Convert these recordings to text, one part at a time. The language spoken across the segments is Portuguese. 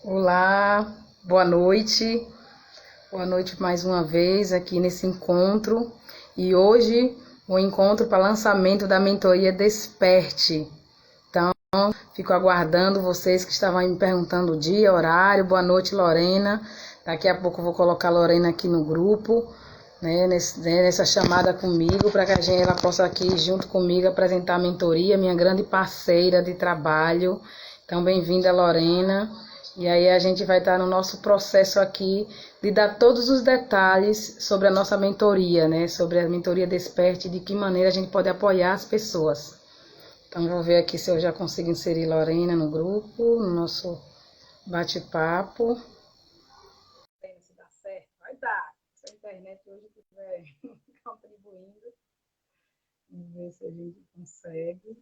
Olá, boa noite. Boa noite mais uma vez aqui nesse encontro. E hoje o encontro para lançamento da mentoria Desperte. Então, fico aguardando vocês que estavam aí me perguntando o dia, horário. Boa noite, Lorena. Daqui a pouco eu vou colocar a Lorena aqui no grupo, né, nessa chamada comigo, para que ela possa aqui junto comigo apresentar a mentoria, minha grande parceira de trabalho. Então, bem-vinda, Lorena. E aí a gente vai estar no nosso processo aqui de dar todos os detalhes sobre a nossa mentoria, né? Sobre a mentoria Desperte, de que maneira a gente pode apoiar as pessoas. Então vou ver aqui se eu já consigo inserir Lorena no grupo, no nosso bate-papo. Se dá certo, vai dar. Se a internet hoje estiver contribuindo, vamos ver se a gente consegue.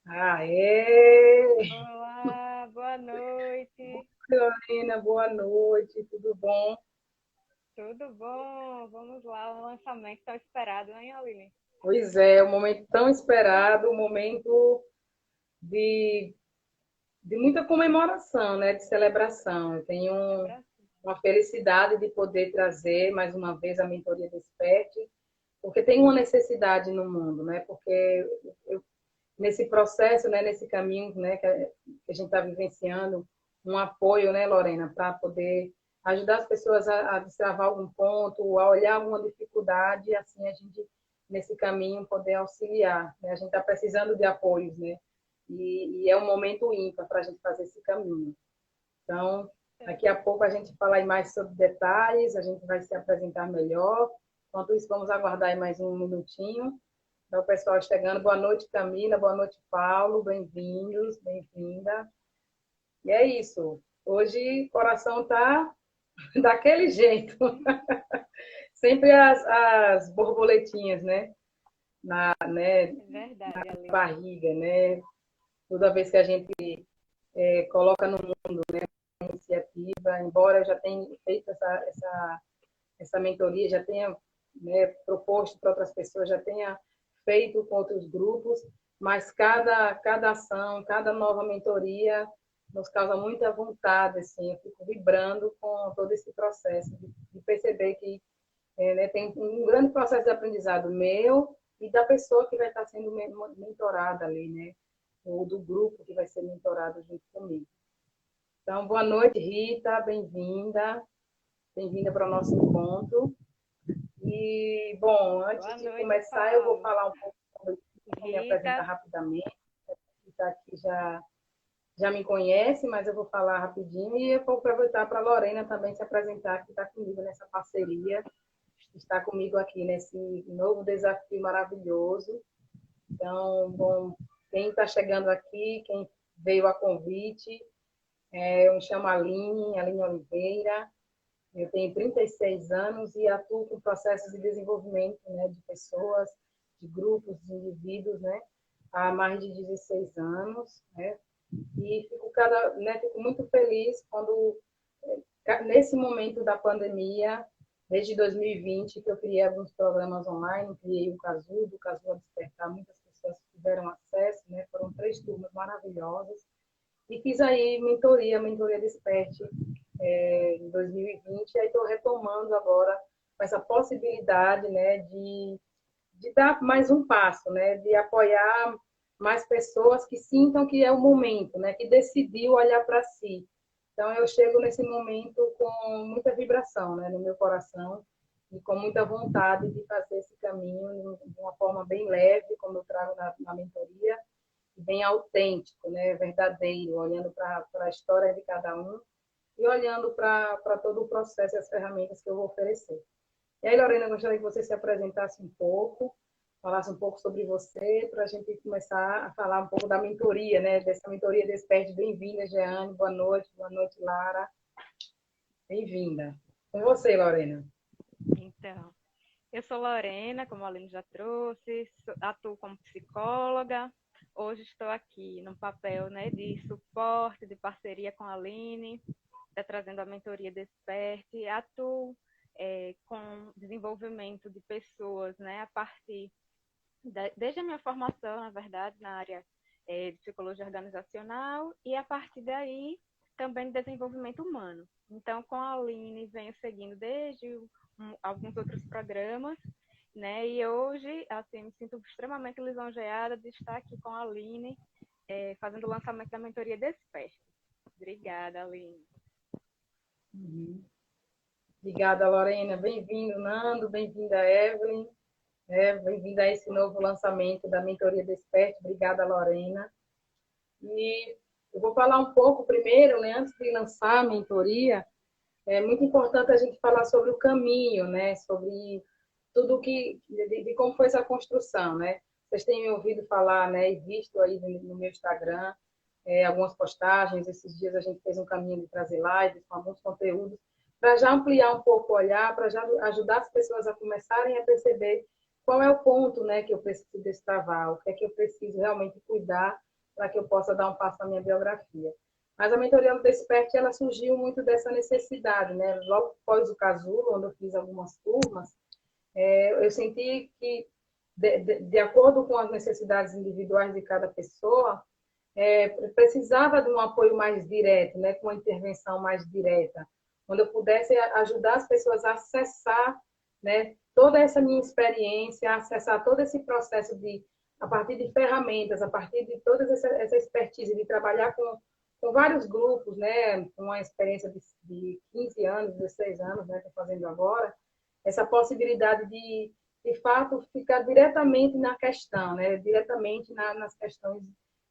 Aê! Olá, boa noite. Lorena, boa noite, tudo bom? Tudo bom? Vamos lá, o lançamento tão esperado, hein, Aline? Pois é, o momento tão esperado, o momento de, de muita comemoração, né? De celebração. Eu tenho Celebração. uma felicidade de poder trazer mais uma vez a mentoria Desperte, porque tem uma necessidade no mundo, né? Porque eu, nesse processo, né? Nesse caminho, né? Que a gente está vivenciando, um apoio, né, Lorena, para poder ajudar as pessoas a destravar algum ponto, a olhar alguma dificuldade, e assim a gente nesse caminho poder auxiliar, né? A gente está precisando de apoios, né? E é um momento ímpar para a gente fazer esse caminho. Então, daqui a pouco a gente fala aí mais sobre detalhes, a gente vai se apresentar melhor. Enquanto isso, vamos aguardar aí mais um minutinho. Então, o pessoal chegando. Boa noite, Camila. Boa noite, Paulo. Bem-vindos, bem-vinda. E é isso. Hoje o coração tá daquele jeito. Sempre as borboletinhas, né? Né? É verdade, Aline. Barriga, né? Toda vez que a gente coloca no mundo iniciativa, embora eu já tenha feito essa mentoria, já tenha, né, proposto para outras pessoas, já tenha feito com outros grupos, mas cada ação, cada nova mentoria nos causa muita vontade, assim, eu fico vibrando com todo esse processo, de perceber que né, tem um grande processo de aprendizado meu e da pessoa que vai estar sendo mentorada ali, né, ou do grupo que vai ser mentorado junto comigo. Então, boa noite, Rita, bem-vinda. Bem-vinda para o nosso encontro. E, bom, Boa antes de noite, começar, eu vou Paulo. falar um pouco sobre me apresentar Rita, rapidamente. Quem está aqui já me conhece, mas eu vou falar rapidinho e eu vou aproveitar para a Lorena também se apresentar, que está comigo nessa parceria, está comigo aqui nesse novo desafio maravilhoso. Então, bom, quem está chegando aqui, quem veio a convite, eu me chamo Aline Oliveira, eu tenho 36 anos e atuo com processos de desenvolvimento, né, de pessoas, de grupos, de indivíduos, né, há mais de 16 anos, né, e fico muito feliz quando, nesse momento da pandemia, desde 2020, que eu criei alguns programas online, criei o Casulo, do Casulo a Despertar, muitas pessoas tiveram acesso, né, foram 3 turmas maravilhosas, e fiz aí mentoria Desperte, em 2020, e aí estou retomando agora com essa possibilidade, né, de dar mais um passo, né, de apoiar mais pessoas que sintam que é o momento, né, que decidiu olhar para si. Então eu chego nesse momento com muita vibração, né, no meu coração e com muita vontade de fazer esse caminho de uma forma bem leve, como eu trago na mentoria, bem autêntico, né, verdadeiro, olhando para a história de cada um e olhando para todo o processo e as ferramentas que eu vou oferecer. E aí, Lorena, eu gostaria que você se apresentasse um pouco, falasse um pouco sobre você, para a gente começar a falar um pouco da mentoria, né? Dessa mentoria Desperte. Bem-vinda, Jeane. Boa noite, Lara. Bem-vinda. Com você, Lorena. então, eu sou Lorena, como a Aline já trouxe, atuo como psicóloga. Hoje estou aqui no papel, né, de suporte, de parceria com a Aline, está trazendo a mentoria Desperte. Atuo com desenvolvimento de pessoas, né, a partir desde a minha formação, na verdade, na área de psicologia organizacional, e a partir daí também de desenvolvimento humano. Então, com a Aline, venho seguindo desde alguns outros programas, né? E hoje, assim, me sinto extremamente lisonjeada de estar aqui com a Aline, fazendo o lançamento da mentoria Desperte. Obrigada, Aline. Uhum. Obrigada, Lorena. Bem-vindo, Nando. Bem-vinda, Evelyn. Bem-vinda a esse novo lançamento da mentoria Desperte. Obrigada, Lorena. E eu vou falar um pouco primeiro, né, antes de lançar a mentoria. É muito importante a gente falar sobre o caminho, né, sobre tudo de como foi essa construção, né? Vocês têm me ouvido falar, né, e visto aí no meu Instagram, algumas postagens. Esses dias a gente fez um caminho de trazer lives com alguns conteúdos para já ampliar um pouco o olhar, para já ajudar as pessoas a começarem a perceber qual é o ponto, né, que eu preciso destravar, o que é que eu preciso realmente cuidar para que eu possa dar um passo na minha biografia. Mas a mentoria do Desperte, ela surgiu muito dessa necessidade, né? Logo após o casulo, onde eu fiz algumas turmas, eu senti que, de acordo com as necessidades individuais de cada pessoa, precisava de um apoio mais direto, né? Com uma intervenção mais direta, onde eu pudesse ajudar as pessoas a acessar, né, toda essa minha experiência, a acessar todo esse processo a partir de ferramentas, a partir de toda essa expertise de trabalhar com vários grupos, né, com uma experiência de 15 anos, 16 anos, né, que estou fazendo agora, essa possibilidade de fato, ficar diretamente na questão, né, diretamente nas questões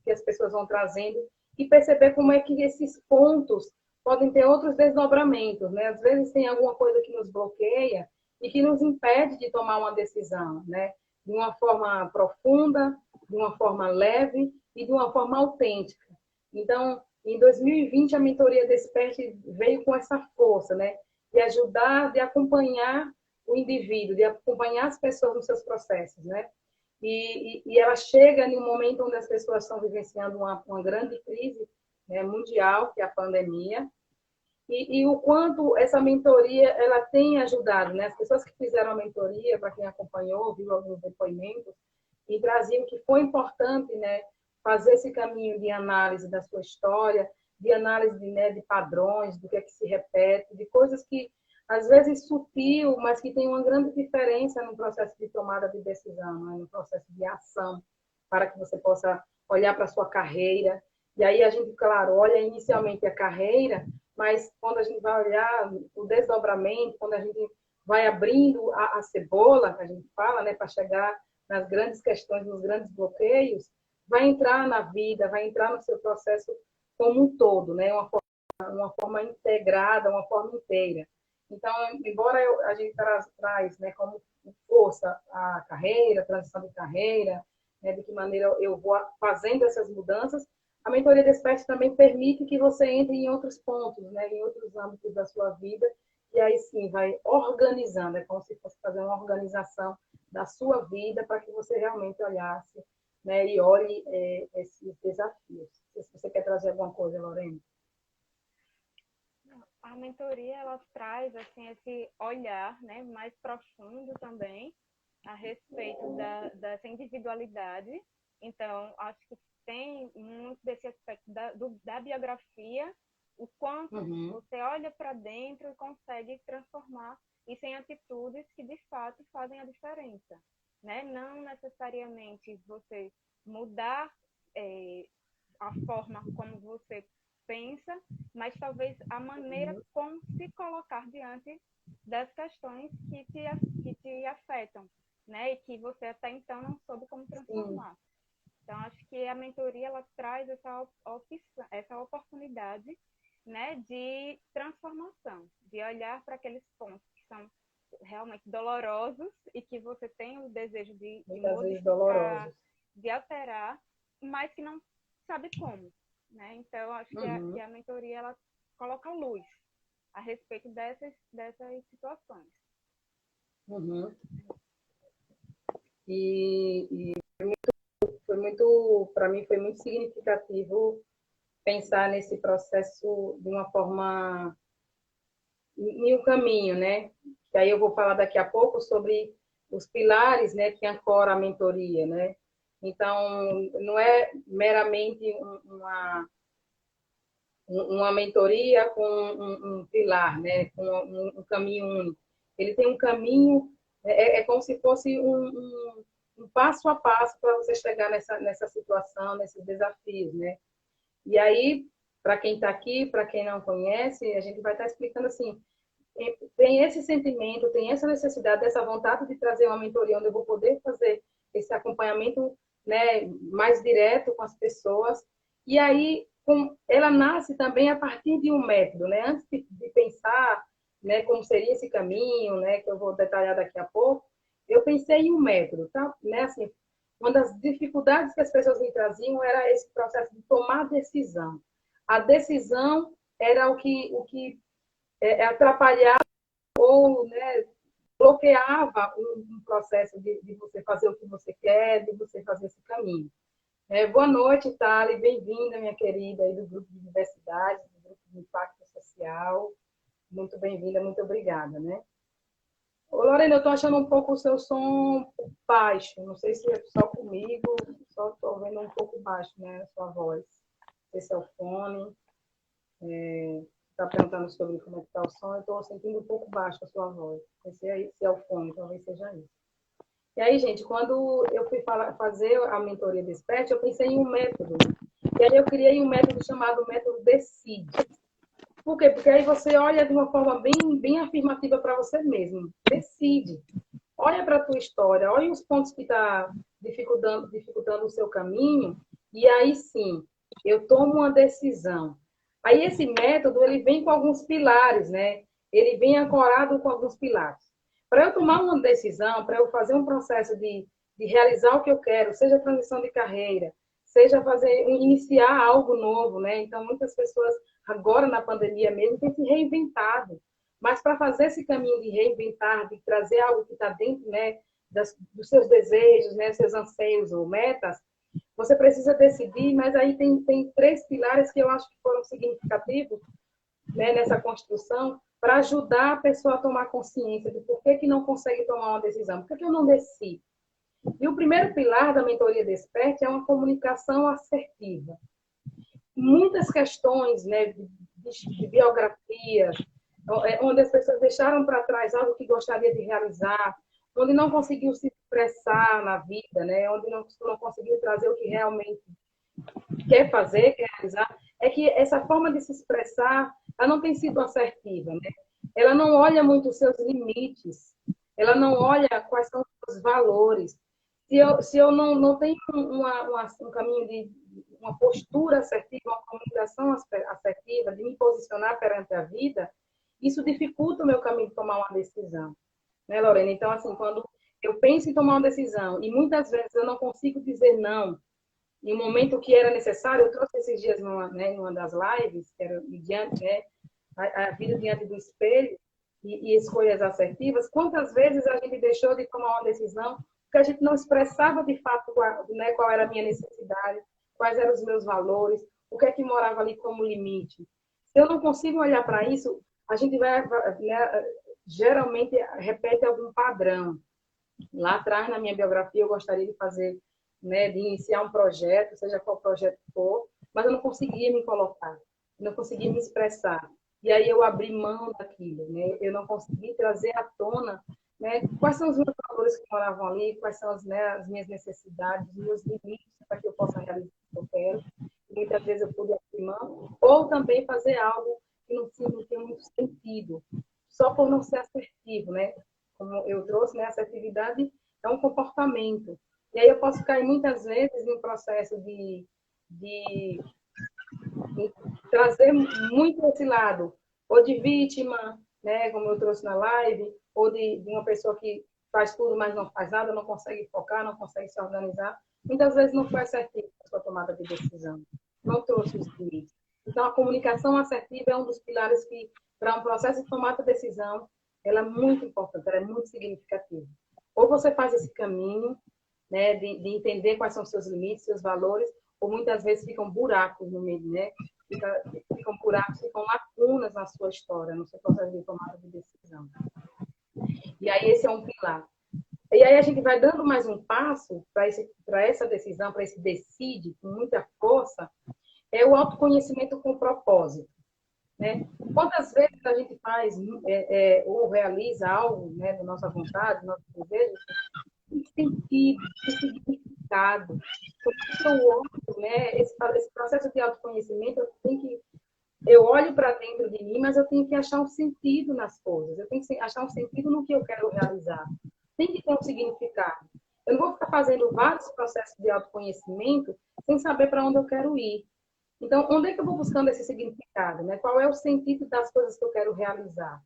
que as pessoas vão trazendo e perceber como é que esses pontos podem ter outros desdobramentos, né? Às vezes tem alguma coisa que nos bloqueia e que nos impede de tomar uma decisão, né? De uma forma profunda, de uma forma leve e de uma forma autêntica. Então, em 2020, a mentoria Desperte veio com essa força, né? De ajudar, de acompanhar o indivíduo, de acompanhar as pessoas nos seus processos, né? E ela chega em um momento onde as pessoas estão vivenciando uma grande crise, né, mundial, que é a pandemia, e o quanto essa mentoria ela tem ajudado, né? As pessoas que fizeram a mentoria, para quem acompanhou, viu alguns depoimentos, e traziam que foi importante, né, fazer esse caminho de análise da sua história, de análise de padrões, do que é que se repete, de coisas que às vezes sutil, mas que tem uma grande diferença no processo de tomada de decisão, né? No processo de ação, para que você possa olhar para a sua carreira. E aí a gente, claro, olha inicialmente a carreira, mas quando a gente vai olhar o desdobramento, quando a gente vai abrindo a cebola, que a gente fala, né, para chegar nas grandes questões, nos grandes bloqueios, vai entrar na vida, vai entrar no seu processo como um todo, né, uma forma integrada, uma forma inteira. Então, embora a gente traz, né, como força a carreira, a transição de carreira, né, de que maneira eu vou fazendo essas mudanças, a mentoria Desperte também permite que você entre em outros pontos, né, em outros âmbitos da sua vida, e aí sim vai organizando, é como se fosse fazer uma organização da sua vida para que você realmente olhasse, né, e olhe esses desafios. Se você quer trazer alguma coisa, Lorena. A mentoria, ela traz, assim, esse olhar, né, mais profundo também a respeito dessa individualidade. Então, acho que tem muito desse aspecto da biografia, o quanto você olha para dentro e consegue transformar isso em atitudes que, de fato, fazem a diferença, né? Não necessariamente você mudar a forma como você pensa, mas talvez a maneira como se colocar diante das questões que te afetam, né? E que você até então não soube como transformar. Sim. Então, acho que a mentoria ela traz essa opção, essa oportunidade, né, de transformação, de olhar para aqueles pontos que são realmente dolorosos e que você tem o desejo de modificar, de alterar, mas que não sabe como, né? Então, acho que a mentoria ela coloca luz a respeito dessas situações. E foi muito, para mim, foi muito significativo pensar nesse processo de uma forma, em um caminho, né? Que aí eu vou falar daqui a pouco sobre os pilares, né, que ancoram a mentoria, né? Então, não é meramente uma mentoria com um pilar, né? Com um caminho único. Ele tem um caminho, é como se fosse um passo a passo para você chegar nessa situação, nesses desafios, né? E aí, para quem está aqui, para quem não conhece, a gente vai estar explicando assim, tem esse sentimento, tem essa necessidade, dessa vontade de trazer uma mentoria onde eu vou poder fazer esse acompanhamento, né, mais direto com as pessoas. E aí, ela nasce também a partir de um método, né? Antes de pensar, né, como seria esse caminho, né, que eu vou detalhar daqui a pouco, eu pensei em um método, tá? Né, assim, uma das dificuldades que as pessoas me traziam era esse processo de tomar decisão. A decisão era o que atrapalhava ou, né, bloqueava um processo de você fazer o que você quer, de você fazer esse caminho. Boa noite, Thali, bem-vinda, minha querida, aí do grupo de diversidade, do grupo de impacto social. Muito bem-vinda, muito obrigada, né? Ô, Lorena, eu estou achando um pouco o seu som baixo, não sei se é só comigo, só estou vendo um pouco baixo, né, a sua voz. Não sei se é o fone, está perguntando sobre como é que está o som, eu estou sentindo um pouco baixo a sua voz. Não sei se é o fone, talvez seja isso. E aí, gente, quando eu fui fazer a mentoria Desperte, eu pensei em um método. E aí eu criei um método chamado método Decide. Por quê? Porque aí você olha de uma forma bem afirmativa para você mesmo. Decide. Olha para a tua história, olha os pontos que estão dificultando o seu caminho, e aí sim, eu tomo uma decisão. Aí esse método, ele vem com alguns pilares, né? Ele vem ancorado com alguns pilares. Para eu tomar uma decisão, para eu fazer um processo de realizar o que eu quero, seja transição de carreira, seja iniciar algo novo, né? Então, muitas pessoas, agora na pandemia mesmo, têm se reinventado. Mas para fazer esse caminho de reinventar, de trazer algo que está dentro, né, dos seus desejos, né, seus anseios ou metas, você precisa decidir, mas aí tem três pilares que eu acho que foram significativos, né, nessa construção, para ajudar a pessoa a tomar consciência de por que não consegue tomar uma decisão, por que eu não decido. E o primeiro pilar da mentoria Desperte é uma comunicação assertiva. Muitas questões, né, de biografia, onde as pessoas deixaram para trás algo que gostaria de realizar, onde não conseguiu se expressar na vida, né, onde não conseguiu trazer o que realmente quer fazer, quer realizar, é que essa forma de se expressar, ela não tem sido assertiva, né? Ela não olha muito os seus limites, ela não olha quais são os seus valores. Se eu não tenho um caminho de uma postura assertiva, uma comunicação assertiva, de me posicionar perante a vida, isso dificulta o meu caminho de tomar uma decisão, né, Lorena? Então, assim, quando eu penso em tomar uma decisão e muitas vezes eu não consigo dizer não, em um momento que era necessário, eu trouxe esses dias numa das lives, que era diante, né, a vida diante do espelho e escolhas assertivas, quantas vezes a gente deixou de tomar uma decisão porque a gente não expressava de fato qual era a minha necessidade, quais eram os meus valores, o que é que morava ali como limite. Se eu não consigo olhar para isso, a gente vai, né, geralmente repete algum padrão. Lá atrás, na minha biografia, eu gostaria de fazer, né, de iniciar um projeto, seja qual projeto for, mas eu não conseguia me colocar, não conseguia me expressar. E aí eu abri mão daquilo, né? Eu não consegui trazer à tona, né, quais são os meus valores que moravam ali, quais são as minhas necessidades, os meus limites para que eu possa realizar o que eu quero. E muitas vezes eu pude abrir mão, ou também fazer algo que não tinha muito sentido, só por não ser assertivo, né? Como eu trouxe, né, assertividade é um comportamento. E aí eu posso cair muitas vezes em um processo de trazer muito esse lado, ou de vítima, né, como eu trouxe na live, ou de uma pessoa que faz tudo, mas não faz nada, não consegue focar, não consegue se organizar. Muitas vezes não foi assertivo a sua tomada de decisão, não trouxe os limites. Então, a comunicação assertiva é um dos pilares que, para um processo de tomada de decisão, ela é muito importante, ela é muito significativa. Ou você faz esse caminho, né, de entender quais são os seus limites, seus valores, ou muitas vezes ficam buracos no meio, né? Ficam buracos, ficam lacunas na sua história, no seu processo de tomada de decisão. E aí esse é um pilar. E aí a gente vai dando mais um passo para essa decisão, para esse decide com muita força, é o autoconhecimento com propósito, né? Quantas vezes a gente faz ou realiza algo, né, da nossa vontade, do nosso desejo, tem sentido, tem significado. Como é que eu olho, né, esse processo de autoconhecimento, eu olho para dentro de mim, mas eu tenho que achar um sentido nas coisas. Eu tenho que achar um sentido no que eu quero realizar. Tem que ter um significado. Eu não vou ficar fazendo vários processos de autoconhecimento sem saber para onde eu quero ir. Então, onde é que eu vou buscando esse significado, né? Qual é o sentido das coisas que eu quero realizar?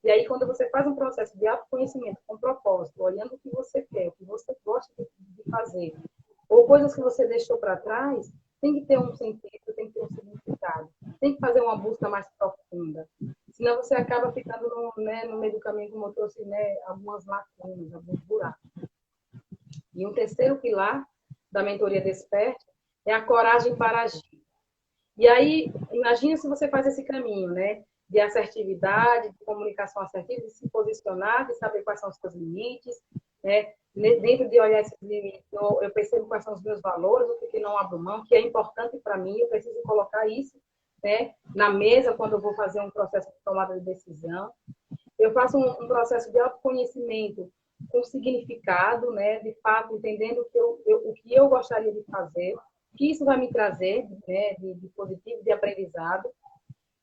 E aí, quando você faz um processo de autoconhecimento com propósito, olhando o que você quer, o que você gosta de fazer, ou coisas que você deixou para trás, tem que ter um sentido, tem que ter um significado. Tem que fazer uma busca mais profunda. Senão você acaba ficando no meio do caminho, como eu trouxe, né, algumas lacunas, alguns buracos. E um terceiro pilar da mentoria Desperte é a coragem para agir. E aí, imagina se você faz esse caminho, né? De assertividade, de comunicação assertiva, de se posicionar, de saber quais são os seus limites, né? Dentro de olhar esses limites, eu percebo quais são os meus valores, o que não abro mão, o que é importante para mim, eu preciso colocar isso, né, na mesa quando eu vou fazer um processo de tomada de decisão. Eu faço um processo de autoconhecimento com significado, né, de fato, entendendo o que eu gostaria de fazer, o que isso vai me trazer, né, de positivo, de aprendizado.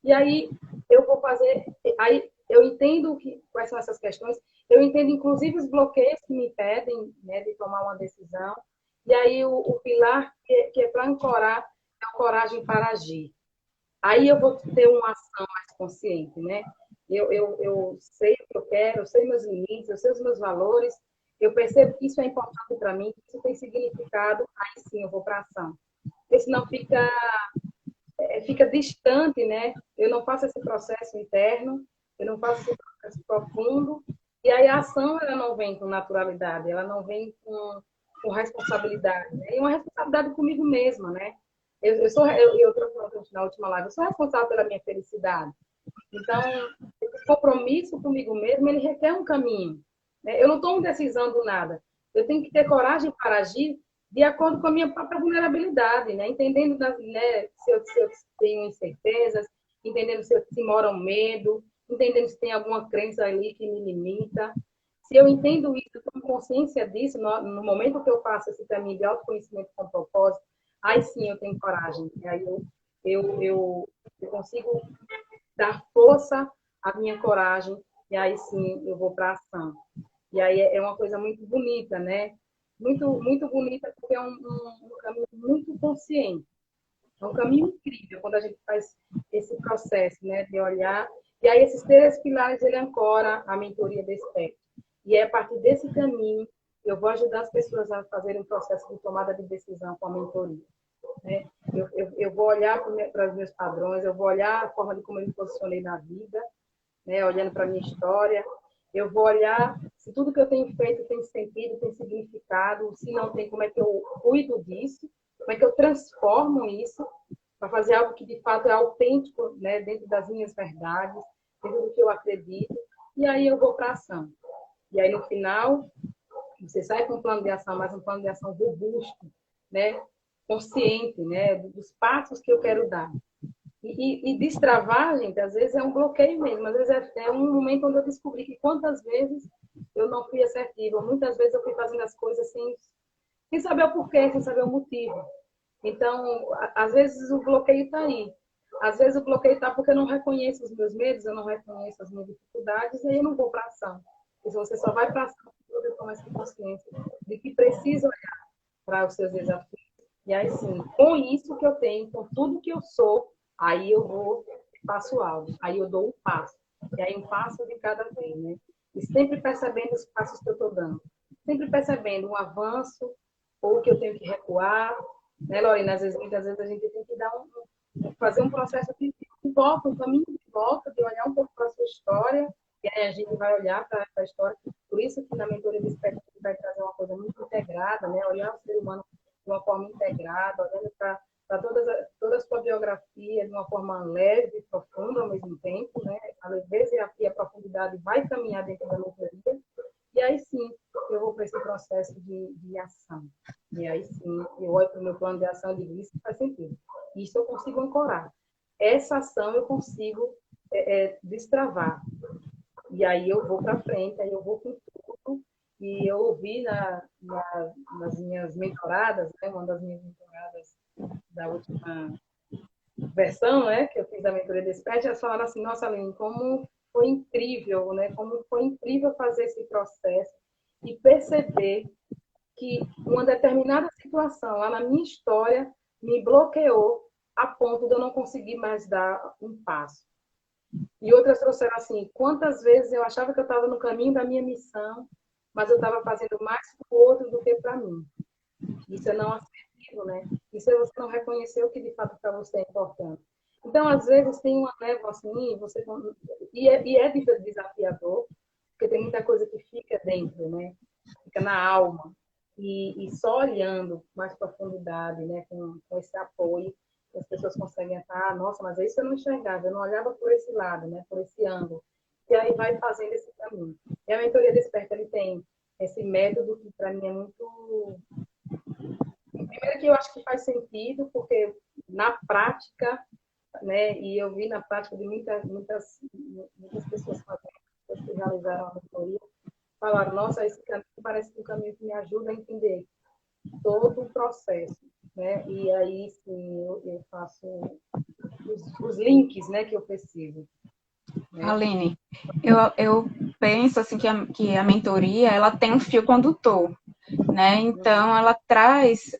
E aí eu vou fazer, aí eu entendo quais são essas questões, eu entendo inclusive os bloqueios que me impedem, né, de tomar uma decisão. E aí o pilar que é para ancorar é a coragem para agir. Aí eu vou ter uma ação mais consciente, né? Eu sei o que eu quero, eu sei meus limites, eu sei os meus valores, eu percebo que isso é importante para mim, que isso tem significado, aí sim eu vou para a ação. Porque senão fica distante, né? Eu não faço esse processo interno, eu não faço esse processo profundo, e aí a ação ela não vem com naturalidade, ela não vem com responsabilidade, né? E uma responsabilidade comigo mesma, né? Eu trouxe na última live, eu sou responsável pela minha felicidade. Então, esse compromisso comigo mesmo, ele requer um caminho, né? Eu não tomo decisão do nada. Eu tenho que ter coragem para agir de acordo com a minha própria vulnerabilidade, né? Entendendo, né, se eu tenho incertezas, entendendo se mora um medo, entendendo se tem alguma crença ali que me limita. Se eu entendo isso, eu tomo consciência disso, no momento que eu faço esse caminho de autoconhecimento com propósito, aí sim eu tenho coragem. E aí eu consigo dar força à minha coragem, e aí sim eu vou para a ação. E aí é uma coisa muito bonita, né? Muito, muito bonita, porque é um caminho muito consciente. É um caminho incrível quando a gente faz esse processo, né, de olhar. E aí esses três pilares, ele ancora a mentoria Desperte. E é a partir desse caminho eu vou ajudar as pessoas a fazerem um processo de tomada de decisão com a mentoria. Né? Eu vou olhar para os meus padrões, eu vou olhar a forma de como eu me posicionei na vida, né? Olhando para a minha história, eu vou olhar se tudo que eu tenho feito tem sentido, tem significado, se não tem, como é que eu cuido disso, como é que eu transformo isso para fazer algo que de fato é autêntico, né? Dentro das minhas verdades, dentro do que eu acredito, e aí eu vou para a ação. E aí no final, você sai com um plano de ação, mas um plano de ação robusto, né? Consciente, né? Dos passos que eu quero dar. E destravar, gente, às vezes é um bloqueio mesmo. Às vezes é um momento onde eu descobri que quantas vezes eu não fui assertiva. Muitas vezes eu fui fazendo as coisas sem saber o porquê, sem saber o motivo. Então, às vezes o bloqueio está aí. Às vezes o bloqueio está porque eu não reconheço os meus medos, eu não reconheço as minhas dificuldades, e aí eu não vou para ação. Porque você só vai para ação quando você toma essa consciência de que precisa olhar para os seus desafios. E aí sim, com isso que eu tenho, com tudo que eu sou, aí eu vou, faço algo, aí eu dou um passo. E aí um passo de cada vez, né? E sempre percebendo os passos que eu estou dando. Sempre percebendo um avanço, ou que eu tenho que recuar, né, Lorena? Muitas vezes a gente tem que fazer um processo de volta, um caminho de volta, de olhar um pouco para a sua história, e aí a gente vai olhar para a história. Por isso que na mentoria de expectativa vai trazer uma coisa muito integrada, né? Olhar o ser humano de uma forma integrada, olhando para toda a sua biografia de uma forma leve e profunda ao mesmo tempo, né? A leveza e a profundidade vai caminhar dentro da mentoria, e aí sim eu vou para esse processo de ação. E aí sim eu olho para o meu plano de ação e digo, isso faz sentido. Isso eu consigo ancorar. Essa ação eu consigo destravar. E aí eu vou para frente, aí eu vou com tudo. E eu ouvi nas minhas mentoradas, né, uma das minhas mentoradas da última versão, né, que eu fiz da mentoria Desperte, elas falaram assim, nossa, Aline, como foi incrível, né, como foi incrível fazer esse processo e perceber que uma determinada situação lá na minha história me bloqueou a ponto de eu não conseguir mais dar um passo. E outras trouxeram assim, quantas vezes eu achava que eu estava no caminho da minha missão, mas eu estava fazendo mais para o outro do que para mim. Isso é não assertivo, né? Isso é você não reconhecer o que de fato para você é importante. Então, às vezes, tem uma névoa assim, e é desafiador, porque tem muita coisa que fica dentro, né? Fica na alma. E só olhando com mais profundidade, né? Com esse apoio, as pessoas conseguem estar, nossa, mas isso eu não enxergava, eu não olhava por esse lado, né? Por esse ângulo. E aí vai fazendo esse caminho. E a mentoria Desperta, ele tem esse método que para mim é muito... Primeiro que eu acho que faz sentido, porque na prática, né, e eu vi na prática de muitas pessoas que realizaram a mentoria, falaram, nossa, esse caminho parece um caminho que me ajuda a entender todo o processo, né? E aí, sim, eu faço os links, né, que eu preciso. Né? Aline, eu penso assim que a mentoria ela tem um fio condutor, né? Então ela traz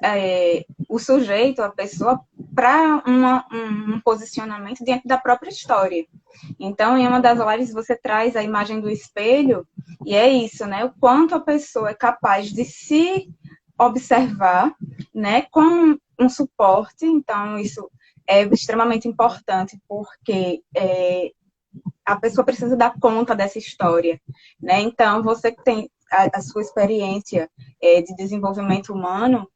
o sujeito, a pessoa, para um posicionamento dentro da própria história. Então, em uma das lives você traz a imagem do espelho e é isso, né? O quanto a pessoa é capaz de se observar, né? Com um suporte. Então isso é extremamente importante porque a pessoa precisa dar conta dessa história, né? Então, você que tem a sua experiência de desenvolvimento humano,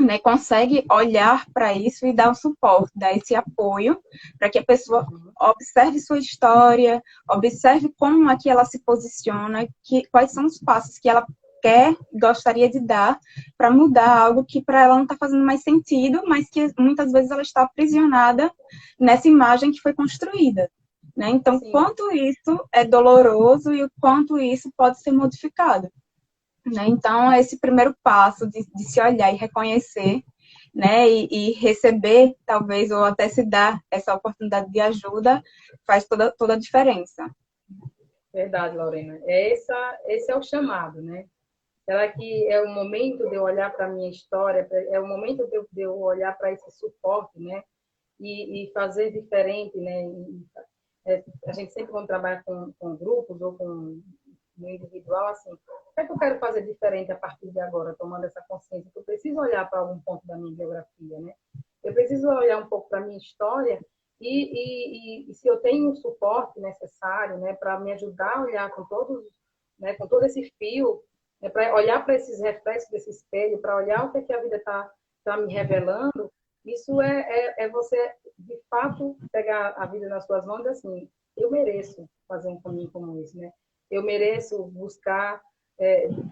né, consegue olhar para isso e dar um suporte, dar esse apoio para que a pessoa observe sua história, observe como é que ela se posiciona, quais são os passos que ela gostaria de dar para mudar algo que para ela não está fazendo mais sentido, mas que muitas vezes ela está aprisionada nessa imagem que foi construída. Né? Então, Sim. quanto isso é doloroso e o quanto isso pode ser modificado. Né? Então, esse primeiro passo de se olhar e reconhecer, né? E receber, talvez, ou até se dar essa oportunidade de ajuda, faz toda a diferença. Verdade, Lorena. Esse é o chamado, né? Será que é o momento de eu olhar para a minha história, é o momento de eu olhar para esse suporte, né? E fazer diferente, né? A gente sempre, quando trabalha com grupos ou com no individual, assim, o que é que eu quero fazer diferente a partir de agora, tomando essa consciência? Que eu preciso olhar para algum ponto da minha biografia, né? Eu preciso olhar um pouco para a minha história e se eu tenho o suporte necessário, né, para me ajudar a olhar com todos, né, com todo esse fio, né, para olhar para esses reflexos desse espelho, para olhar o que, é que a vida está me revelando, isso é você, de fato, pegar a vida nas suas mãos e assim, eu mereço fazer um caminho como esse, né? Eu mereço buscar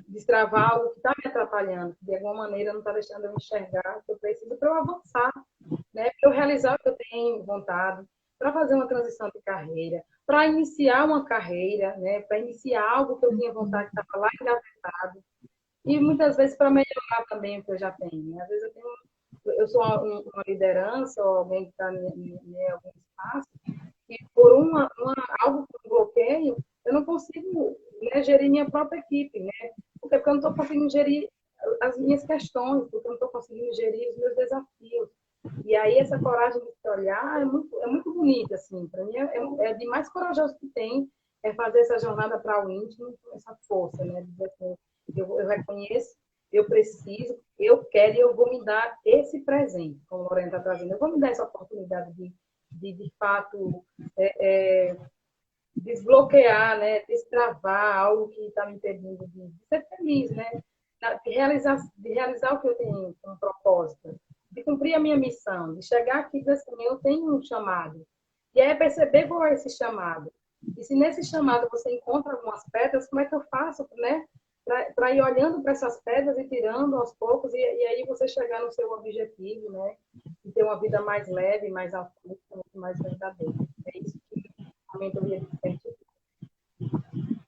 destravar algo que está me atrapalhando, que de alguma maneira não está deixando eu enxergar o que eu preciso para eu avançar, né? Para eu realizar o que eu tenho vontade, para fazer uma transição de carreira, para iniciar uma carreira, né? Para iniciar algo que eu tinha vontade que estava lá engavetado. E muitas vezes para melhorar também o que eu já tenho. Né? Às vezes eu sou uma liderança ou alguém que está em algum espaço e por algo que eu bloqueio, eu não consigo, né, gerir minha própria equipe, né? Porque eu não estou conseguindo gerir as minhas questões, porque eu não estou conseguindo gerir os meus desafios. E aí essa coragem de se olhar é muito bonita, assim. Para mim é de mais corajoso que tem fazer essa jornada para o íntimo com essa força, né? Dizer assim, eu reconheço, eu preciso, eu quero e eu vou me dar esse presente, como a Lorena está trazendo. Eu vou me dar essa oportunidade de fato, desbloquear, né? Destravar algo que está me impedindo de ser feliz, né? De realizar o que eu tenho como propósito, de cumprir a minha missão, de chegar aqui e dizer assim, eu tenho um chamado. E aí perceber qual é esse chamado. E se nesse chamado você encontra algumas pedras, como é que eu faço, né? para ir olhando para essas pedras e tirando aos poucos, e aí você chegar no seu objetivo, né? E ter uma vida mais leve, mais autêntica, mais verdadeira. É isso que a mentoria de sente.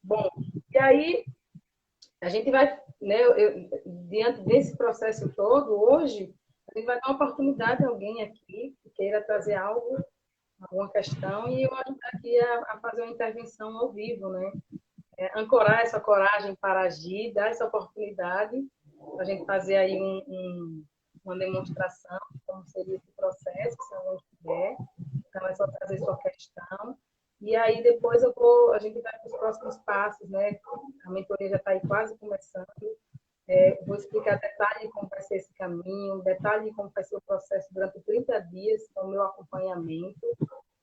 Bom, e aí a gente vai, né, diante desse processo todo, hoje, a gente vai dar uma oportunidade a alguém aqui que queira trazer algo, alguma questão, e eu ajudar aqui a fazer uma intervenção ao vivo, né? Ancorar essa coragem para agir, dar essa oportunidade para a gente fazer aí uma demonstração de como seria esse processo, se alguém quiser. Então, é só trazer sua questão. E aí, depois a gente vai para os próximos passos, né? A mentoria já está aí quase começando. Vou explicar detalhe de como vai ser esse caminho, detalhe de como vai ser o processo durante 30 dias, com o meu acompanhamento.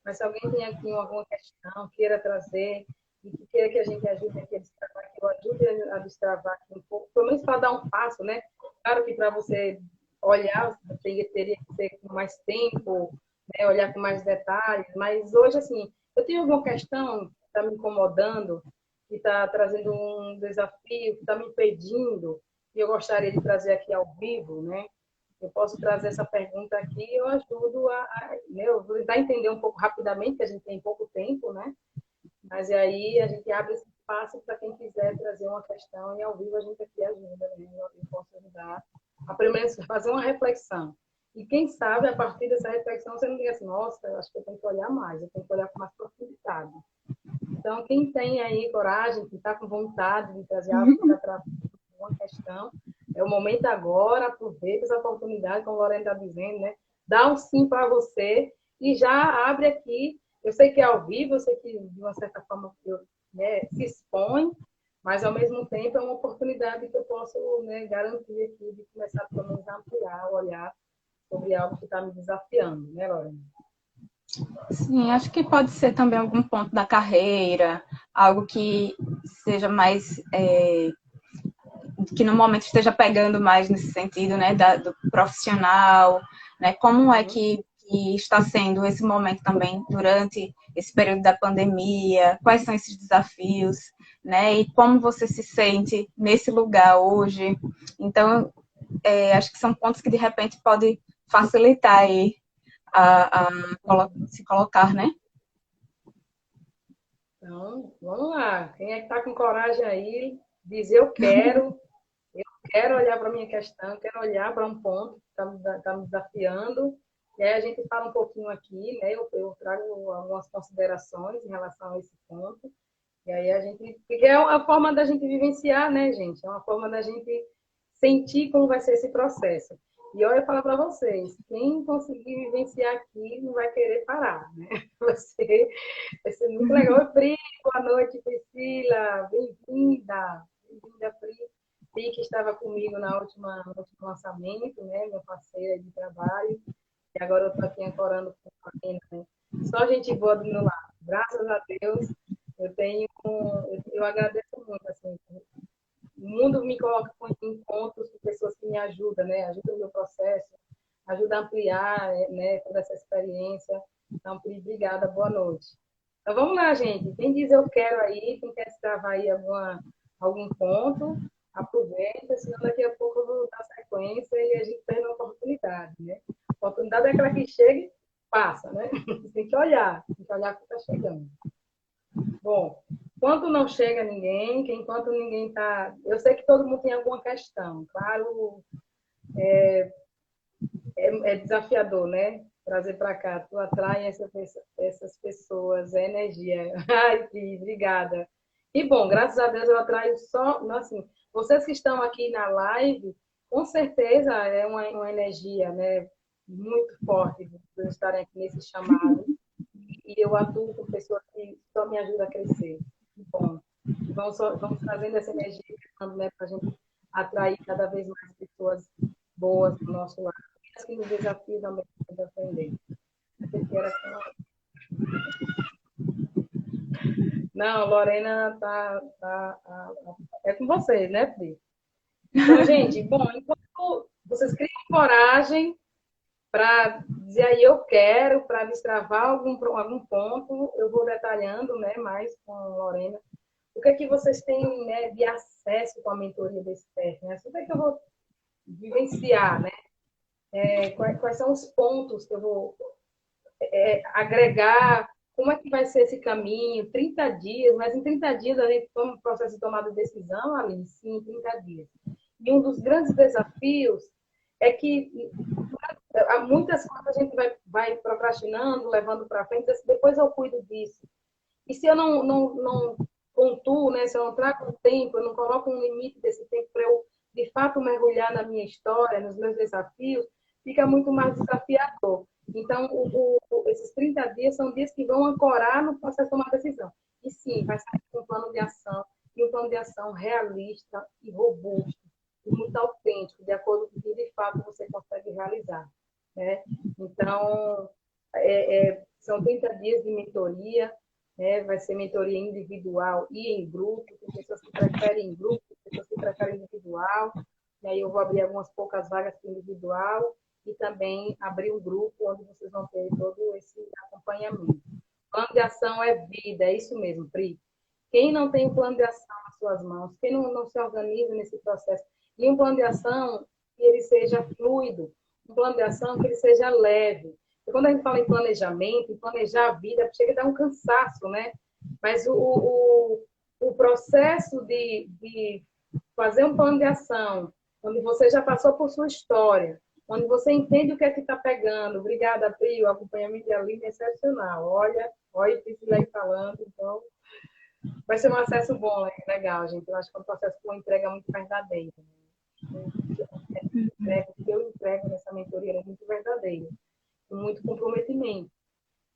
Mas se alguém tem aqui alguma questão, queira trazer, e que queira que a gente ajude aqui a destravar, que eu ajude a destravar aqui um pouco, pelo menos para dar um passo, né? Claro que para você olhar, você teria que ser com mais tempo, né? Olhar com mais detalhes, mas hoje, assim, eu tenho alguma questão que está me incomodando, que está trazendo um desafio, que está me impedindo, e eu gostaria de trazer aqui ao vivo, né? Eu posso trazer essa pergunta aqui e eu ajudo né? Eu vou tentar entender um pouco rapidamente, que a gente tem pouco tempo, né? Mas aí a gente abre esse espaço para quem quiser trazer uma questão e ao vivo a gente aqui ajuda, né? Eu posso ajudar a primeiro fazer uma reflexão. E quem sabe, a partir dessa reflexão, você não diga assim, nossa, eu acho que eu tenho que olhar mais, eu tenho que olhar com mais profundidade. Então, quem tem aí coragem, que está com vontade de trazer algo que está trazendo uma questão, é o momento agora, aproveita essa oportunidade, como a Lorena está dizendo, né? Dá um sim para você e já abre aqui. Eu sei que é ao vivo, eu sei que de uma certa forma né, se expõe, mas ao mesmo tempo é uma oportunidade que eu posso, né, garantir aqui de começar pelo menos a ampliar, olhar sobre algo que está me desafiando, né, Lorena? Sim, acho que pode ser também algum ponto da carreira, algo que seja mais que no momento esteja pegando mais nesse sentido, né, do profissional, né, como é que está sendo esse momento também durante esse período da pandemia, quais são esses desafios, né, e como você se sente nesse lugar hoje. Então, acho que são pontos que de repente podem facilitar aí se colocar, né? Então, vamos lá. Quem é que está com coragem aí, diz eu quero olhar para a minha questão, quero olhar para um ponto que está me desafiando. E aí a gente fala um pouquinho aqui, né? Eu trago algumas considerações em relação a esse ponto. E aí a gente. Porque é uma forma da gente vivenciar, né, gente? É uma forma da gente sentir como vai ser esse processo. E olha, eu falo para vocês, quem conseguir vivenciar aqui não vai querer parar, né? Vai ser muito legal. Oi, Pri, boa noite, Priscila, bem-vinda. Bem-vinda, Pri. Pri, que estava comigo no último lançamento, né? Minha parceira de trabalho. E agora eu estou aqui ancorando com a Marina, né? Só gente boa do meu lado. Graças a Deus, eu agradeço muito, assim, o mundo me coloca em encontros com pessoas que me ajudam, né? Ajudam no meu processo, ajuda a ampliar, né, toda essa experiência. Então, Pri, obrigada, boa noite. Então, vamos lá, gente. Quem diz eu quero aí, quem quer travar aí algum ponto, aproveita, senão daqui a pouco eu vou dar sequência e a gente perde uma oportunidade, né? A oportunidade é aquela que chega e passa, né? Tem que olhar o que está chegando. Bom, enquanto não chega ninguém, que enquanto ninguém está... Eu sei que todo mundo tem alguma questão. Claro, é desafiador, né? Trazer para cá. Tu atrai essas pessoas, é energia. Ai, Pri, obrigada. E bom, graças a Deus eu atraio só... Assim, vocês que estão aqui na live, com certeza é uma energia, né? Muito forte de estarem aqui nesse chamado. E eu atuo com pessoas que só me ajudam a crescer. Bom, vamos trazendo essa energia, né, para a gente atrair cada vez mais pessoas boas do nosso lado. As que nos desafiam também a aprender. Não, Lorena é com vocês, né, Pri? Então, gente, bom, enquanto vocês criam coragem para dizer aí eu quero, para destravar algum ponto, eu vou detalhando, né, mais com a Lorena, o que é que vocês têm, né, de acesso com a mentoria desse PEF, né? Assim, o que é que eu vou vivenciar, né? Quais são os pontos que eu vou agregar, como é que vai ser esse caminho, 30 dias, mas em 30 dias a gente toma um processo de tomada de decisão, Aline, sim, em 30 dias. E um dos grandes desafios é que há muitas coisas a gente vai procrastinando, levando para frente, depois eu cuido disso. E se eu não pontuo, né, se eu não trago um tempo, eu não coloco um limite desse tempo para eu, de fato, mergulhar na minha história, nos meus desafios, fica muito mais desafiador. Então, esses 30 dias são dias que vão ancorar no processo de tomar decisão. E sim, vai sair com um plano de ação, e um plano de ação realista e robusto, e muito autêntico, de acordo com o que, de fato, você consegue realizar. Né? Então, são 30 dias de mentoria, né? Vai ser mentoria individual e em grupo, tem pessoas que preferem em grupo, pessoas que preferem individual, e aí eu vou abrir algumas poucas vagas para individual, e também abrir um grupo onde vocês vão ter todo esse acompanhamento. Plano de ação é vida, é isso mesmo, Pri. Quem não tem um plano de ação nas suas mãos, quem não se organiza nesse processo, e um plano de ação que ele seja fluido, um plano de ação que ele seja leve. E quando a gente fala em planejamento, em planejar a vida, chega a dar um cansaço, né? Mas o processo de fazer um plano de ação, onde você já passou por sua história, onde você entende o que é que está pegando. Obrigada, Pri, o acompanhamento de Aline é excepcional. Olha, o Priscila aí falando, então vai ser um acesso bom, legal, gente. Eu acho que é um processo com uma entrega muito verdadeira. O que eu entrego nessa mentoria é muito verdadeiro, com muito comprometimento.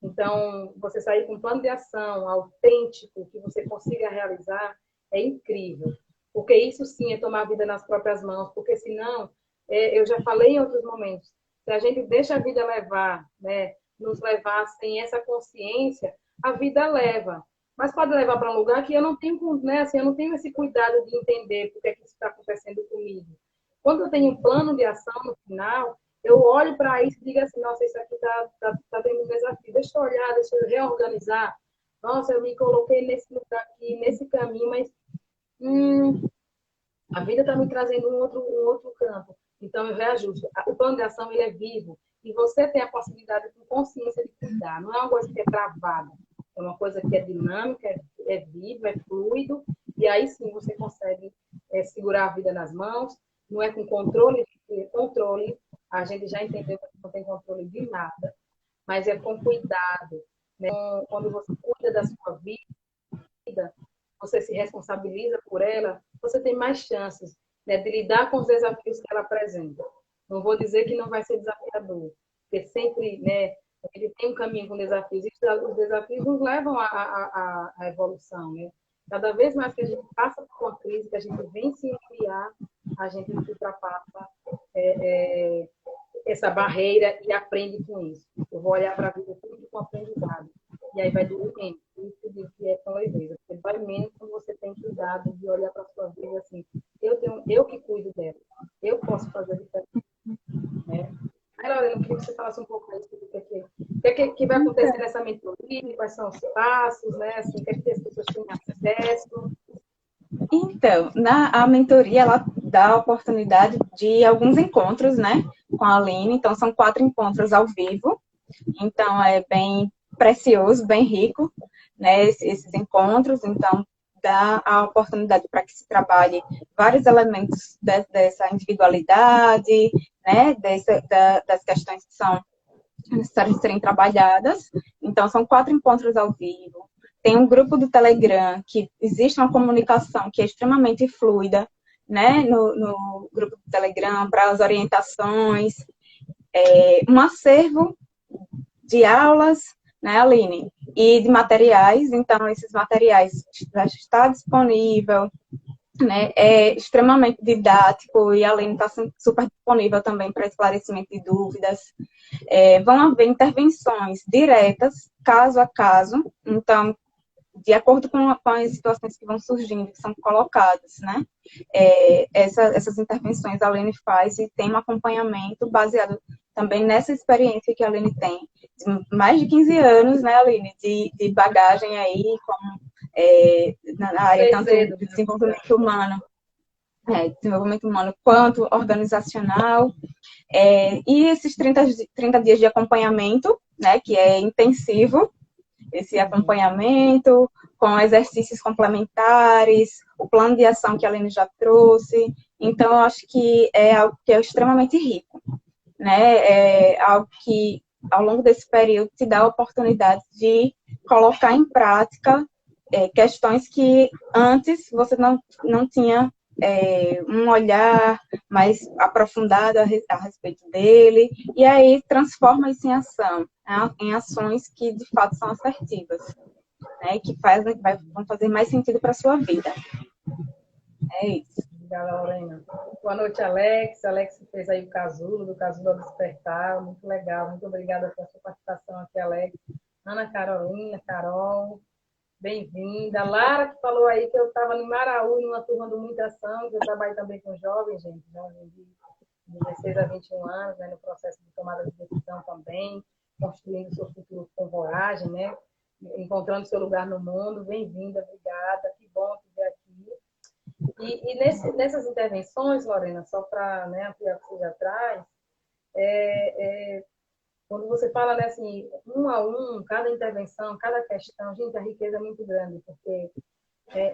Então, você sair com um plano de ação autêntico, que você consiga realizar, é incrível. Porque isso sim é tomar a vida nas próprias mãos, porque senão, eu já falei em outros momentos, se a gente deixa a vida levar, né, nos levar sem essa consciência, a vida leva. Mas pode levar para um lugar que eu não tenho, né, assim, eu não tenho esse cuidado de entender por que isso está acontecendo comigo. Quando eu tenho um plano de ação no final, eu olho para isso e digo assim, nossa, isso aqui tá tendo um desafio. Deixa eu olhar, deixa eu reorganizar. Nossa, eu me coloquei nesse lugar aqui, nesse caminho, mas a vida está me trazendo um outro campo. Então, eu reajusto. O plano de ação, ele é vivo. E você tem a possibilidade, com consciência, de cuidar. Não é uma coisa que é travada. É uma coisa que é dinâmica, é vivo, é fluido. E aí, sim, você consegue segurar a vida nas mãos. Não é com controle. Controle, a gente já entendeu que não tem controle de nada. Mas é com cuidado. Né? Quando você cuida da sua vida, você se responsabiliza por ela, você tem mais chances, né, de lidar com os desafios que ela apresenta. Não vou dizer que não vai ser desafiador, porque sempre, né, ele tem um caminho com desafios, e os desafios nos levam à evolução, né? Cada vez mais que a gente passa por uma crise, que a gente vem se ampliar, a gente ultrapassa essa barreira e aprende com isso. Eu vou olhar para a vida tudo com aprendizado. E aí vai doer menos. Isso que é com leveza. Porque vai menos quando você tem cuidado de olhar para a sua vida assim. Eu que cuido dela. Eu posso fazer diferença. Né? Aí, Lorena, eu queria que você falasse um pouco mais sobre o que vai acontecer nessa mentoria, quais são os passos, né? Assim, o que as pessoas têm acesso. Então, a mentoria, ela dá a oportunidade de alguns encontros, né, com a Aline. Então, são 4 encontros ao vivo. Então, é bem precioso, bem rico, né, esses encontros. Então, dá a oportunidade para que se trabalhe vários elementos dessa individualidade, né, das questões que são necessárias de serem trabalhadas. Então, são 4 encontros ao vivo. Tem um grupo do Telegram, que existe uma comunicação que é extremamente fluida, né, no grupo do Telegram, para as orientações, um acervo de aulas, né, Aline, e de materiais. Então, esses materiais já está disponível, né, é extremamente didático, e a Aline está super disponível também para esclarecimento de dúvidas. Vão haver intervenções diretas, caso a caso. Então, de acordo com as situações que vão surgindo, que são colocadas, né? Essas intervenções a Aline faz e tem um acompanhamento baseado também nessa experiência que a Aline tem, de mais de 15 anos, né, Aline, de bagagem aí como na área tanto Cedo, de desenvolvimento humano quanto organizacional. E esses 30 dias de acompanhamento, né, que é intensivo, esse acompanhamento com exercícios complementares, o plano de ação que a Aline já trouxe. Então, eu acho que é algo que é extremamente rico, né? É algo que, ao longo desse período, te dá a oportunidade de colocar em prática questões que antes você não tinha um olhar mais aprofundado a respeito dele, e aí transforma isso em ação, né? Em ações que de fato são assertivas, né? Que vão fazer mais sentido para a sua vida. É isso. Obrigada, Lorena. Boa noite, Alex. Alex fez aí o casulo, do Casulo ao Despertar. Muito legal. Muito obrigada pela sua participação aqui, Alex. Ana Carolina, Carol, bem-vinda. Lara, que falou aí que eu estava no Maraú, numa turma do Muita Ação, que eu trabalho também com jovens, gente, jovens de 16 a 21 anos, né, no processo de tomada de decisão também, construindo seu futuro com coragem, né, encontrando seu lugar no mundo. Bem-vinda, obrigada. Que bom te ver aqui. E nessas intervenções, Lorena, só para, né, ampliar o que você já traz, quando você fala, né, assim, um a um, cada intervenção, cada questão, gente, a riqueza é muito grande, porque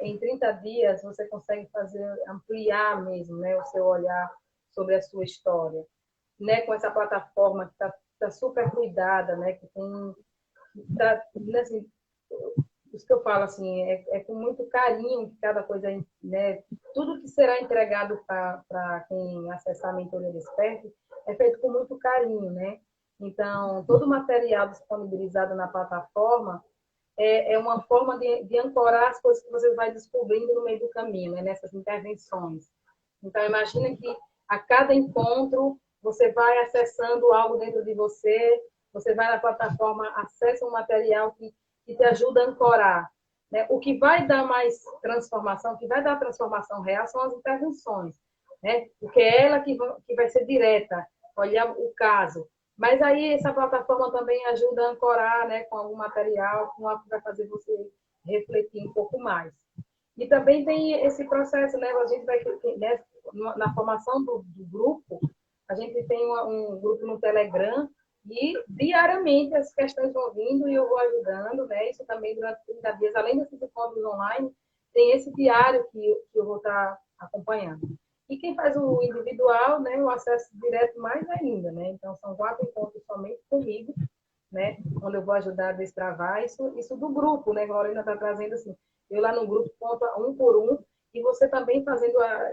em 30 dias você consegue ampliar mesmo, né, o seu olhar sobre a sua história, né, com essa plataforma que está super cuidada, né, que tem, assim, isso que eu falo, assim, com muito carinho que cada coisa, né, tudo que será entregado para quem acessar a mentoria Desperte é feito com muito carinho, né? Então, todo o material disponibilizado na plataforma é uma forma de ancorar as coisas que você vai descobrindo no meio do caminho, né? Nessas intervenções. Então, imagina que a cada encontro você vai acessando algo dentro de você, você vai na plataforma, acessa um material que te ajuda a ancorar, né? O que vai dar mais transformação, o que vai dar transformação real são as intervenções, né? Porque é ela que vai ser direta, olhar o caso. Mas aí essa plataforma também ajuda a ancorar, né, com algum material, com algo que vai fazer você refletir um pouco mais. E também tem esse processo, né? A gente vai, né, na formação do grupo, a gente tem um grupo no Telegram e diariamente as questões vão vindo e eu vou ajudando, né? Isso também durante 30 dias, além desses encontros online, tem esse diário que eu vou estar acompanhando. E quem faz o individual, né, o acesso direto mais ainda, né? Então, são 4 encontros somente comigo, né? Onde eu vou ajudar a destravar isso do grupo, né? A Lorena está trazendo assim, eu lá no grupo conto um por um, e você também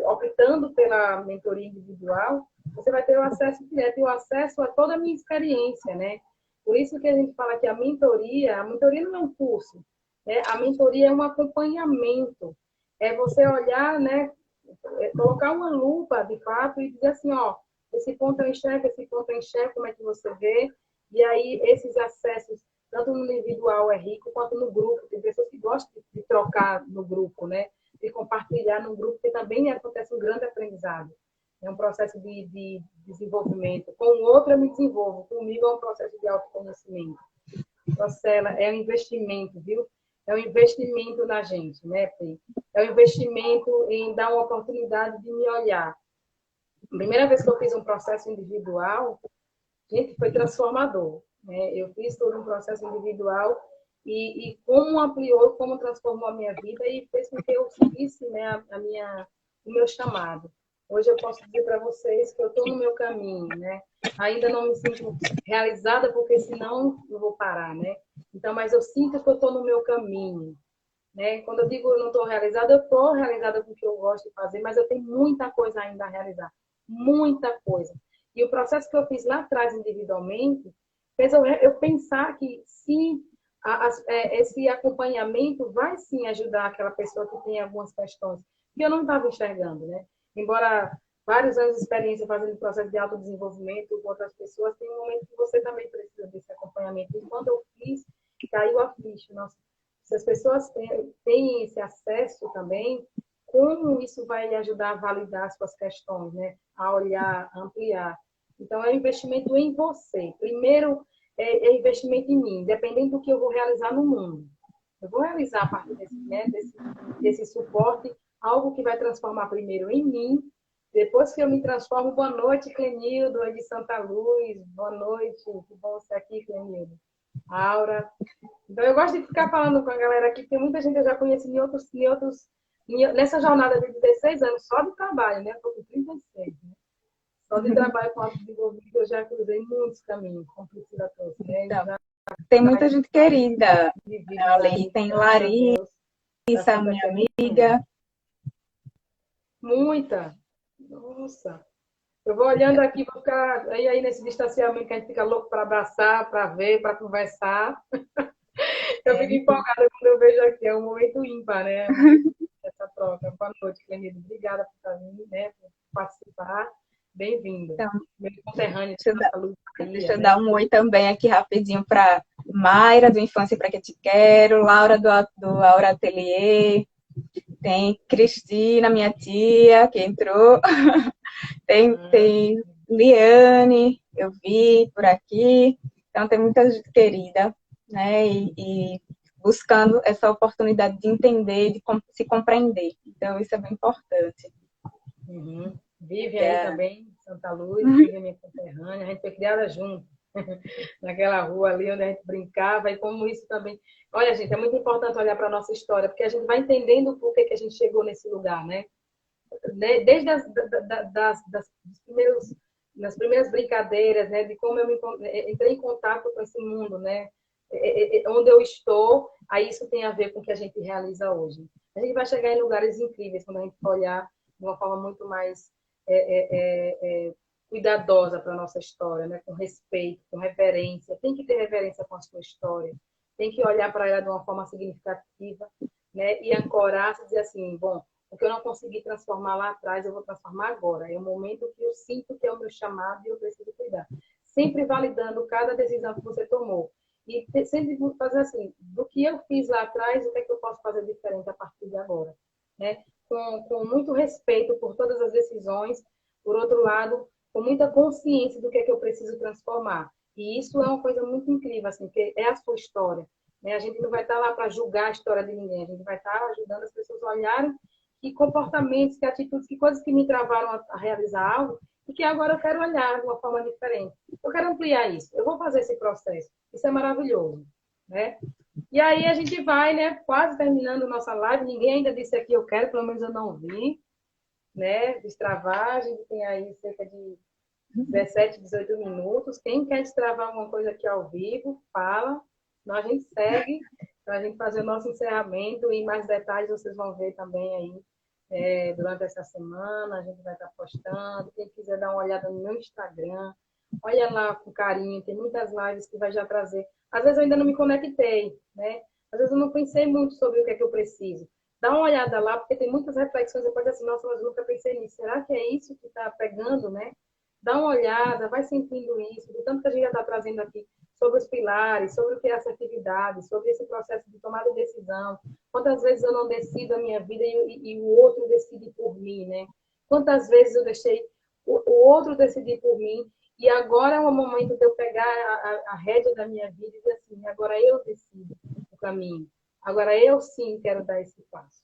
optando pela mentoria individual, você vai ter o acesso direto e o acesso a toda a minha experiência, né? Por isso que a gente fala que a mentoria não é um curso, né? A mentoria é um acompanhamento, é você olhar, né? Colocar uma lupa, de fato, e dizer assim, ó, esse ponto eu enxergo, como é que você vê? E aí, esses acessos, tanto no individual é rico, quanto no grupo. Tem pessoas que gostam de trocar no grupo, né? De compartilhar no grupo, porque também acontece um grande aprendizado. É um processo de desenvolvimento. Com o outro eu me desenvolvo, comigo é um processo de autoconhecimento. Marcela, é um investimento, viu? É um investimento na gente, né, Pri? É um investimento em dar uma oportunidade de me olhar. A primeira vez que eu fiz um processo individual, gente, foi transformador, né? Eu fiz todo um processo individual e como ampliou, como transformou a minha vida e fez com que eu seguisse, né, o meu chamado. Hoje eu posso dizer para vocês que eu estou no meu caminho, né? Ainda não me sinto realizada, porque senão eu vou parar, né? Então, mas eu sinto que eu estou no meu caminho, né? Quando eu digo eu não estou realizada, eu estou realizada com o que eu gosto de fazer, mas eu tenho muita coisa ainda a realizar. Muita coisa. E o processo que eu fiz lá atrás, individualmente, fez eu pensar que sim, esse acompanhamento vai sim ajudar aquela pessoa que tem algumas questões que eu não estava enxergando, né? Embora vários anos de experiência fazendo processo de autodesenvolvimento com outras pessoas, tem um momento que você também precisa desse acompanhamento. E quando eu fiz, caiu a ficha. Nossa, se as pessoas têm esse acesso também, como isso vai ajudar a validar as suas questões, né? A olhar, a ampliar. Então, é um investimento em você. Primeiro, é investimento em mim, dependendo do que eu vou realizar no mundo. Eu vou realizar a partir desse suporte algo que vai transformar primeiro em mim. Depois que eu me transformo, boa noite, Clenildo, de Santa Luz, boa noite, que bom você aqui, Clenildo. Aura. Então, eu gosto de ficar falando com a galera aqui, porque muita gente eu já conheci nessa jornada de 16 anos, só de trabalho, né? Estou com 36, né? Só de trabalho com autodesenvolvimento, eu já cruzei muitos caminhos, como Priscila trouxe, né? Então, tem muita gente querida ali, tem Larissa, minha amiga. Muita. Nossa. Eu vou olhando aqui, vou ficar aí nesse distanciamento que a gente fica louco para abraçar, para ver, para conversar. Eu fico empolgada quando eu vejo aqui, é um momento ímpar, né? Essa troca. Boa noite, Clenildo. Obrigada por estar vindo, né? Por participar. Bem-vindo. Então, meu conterrâneo. Deixa eu dar um oi também aqui rapidinho para Mayra, do Infância para que te quero, Laura do Aura Atelier, tem Cristina, minha tia, que entrou, tem Liane, eu vi por aqui, então tem muita gente querida, né, e buscando essa oportunidade de entender, de se compreender, então isso é bem importante. Vive aí também, Santa Luz, vive minha conterrânea, a gente foi criada junto, naquela rua ali onde a gente brincava, e como isso também... Olha, gente, é muito importante olhar para a nossa história, porque a gente vai entendendo por que a gente chegou nesse lugar, né? Desde das primeiras brincadeiras, né? De como eu entrei em contato com esse mundo, né? Onde eu estou, aí isso tem a ver com o que a gente realiza hoje. A gente vai chegar em lugares incríveis quando a gente olhar de uma forma muito mais cuidadosa para a nossa história, né? Com respeito, com reverência. Tem que ter reverência com a sua história. Tem que olhar para ela de uma forma significativa, né? E ancorar-se e dizer assim, bom, o que eu não consegui transformar lá atrás, eu vou transformar agora. É o momento que eu sinto que é o meu chamado e eu preciso cuidar. Sempre validando cada decisão que você tomou. E sempre fazer assim, do que eu fiz lá atrás, o que é que eu posso fazer diferente a partir de agora, né? Com muito respeito por todas as decisões, por outro lado, com muita consciência do que é que eu preciso transformar. E isso é uma coisa muito incrível, assim, porque é a sua história, né? A gente não vai estar lá para julgar a história de ninguém, a gente vai estar ajudando as pessoas a olharem que comportamentos, que atitudes, que coisas que me travaram a realizar algo e que agora eu quero olhar de uma forma diferente. Eu quero ampliar isso, eu vou fazer esse processo. Isso é maravilhoso, né? E aí a gente vai, né, quase terminando nossa live. Ninguém ainda disse aqui eu quero, pelo menos eu não vi, né? Destravar, a gente tem aí cerca de 17, 18 minutos. Quem quer destravar alguma coisa aqui ao vivo, fala. Senão a gente segue para a gente fazer o nosso encerramento e mais detalhes vocês vão ver também aí durante essa semana. A gente vai estar postando. Quem quiser dar uma olhada no meu Instagram, olha lá com carinho. Tem muitas lives que vai já trazer. Às vezes eu ainda não me conectei, né? Às vezes eu não pensei muito sobre o que é que eu preciso. Dá uma olhada lá, porque tem muitas reflexões. Você pode dizer assim, nossa, mas eu nunca pensei nisso. Será que é isso que está pegando, né? Dá uma olhada, vai sentindo isso, do tanto que a gente já está trazendo aqui sobre os pilares, sobre o que é assertividade, sobre esse processo de tomada de decisão. Quantas vezes eu não decido a minha vida e o outro decide por mim, né? Quantas vezes eu deixei o outro decidir por mim e agora é o momento de eu pegar a rédea da minha vida e dizer assim, agora eu decido o caminho. Agora eu sim quero dar esse passo.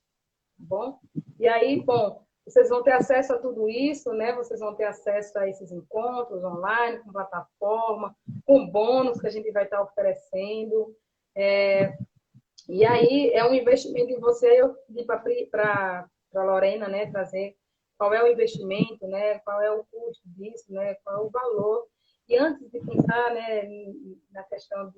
Tá bom? E aí, bom, vocês vão ter acesso a tudo isso, né? Vocês vão ter acesso a esses encontros online, com plataforma, com bônus que a gente vai estar oferecendo. E aí, é um investimento em você. Eu pedi para a Lorena, né, trazer qual é o investimento, né? Qual é o custo disso, né? Qual é o valor. E antes de pensar, né, na questão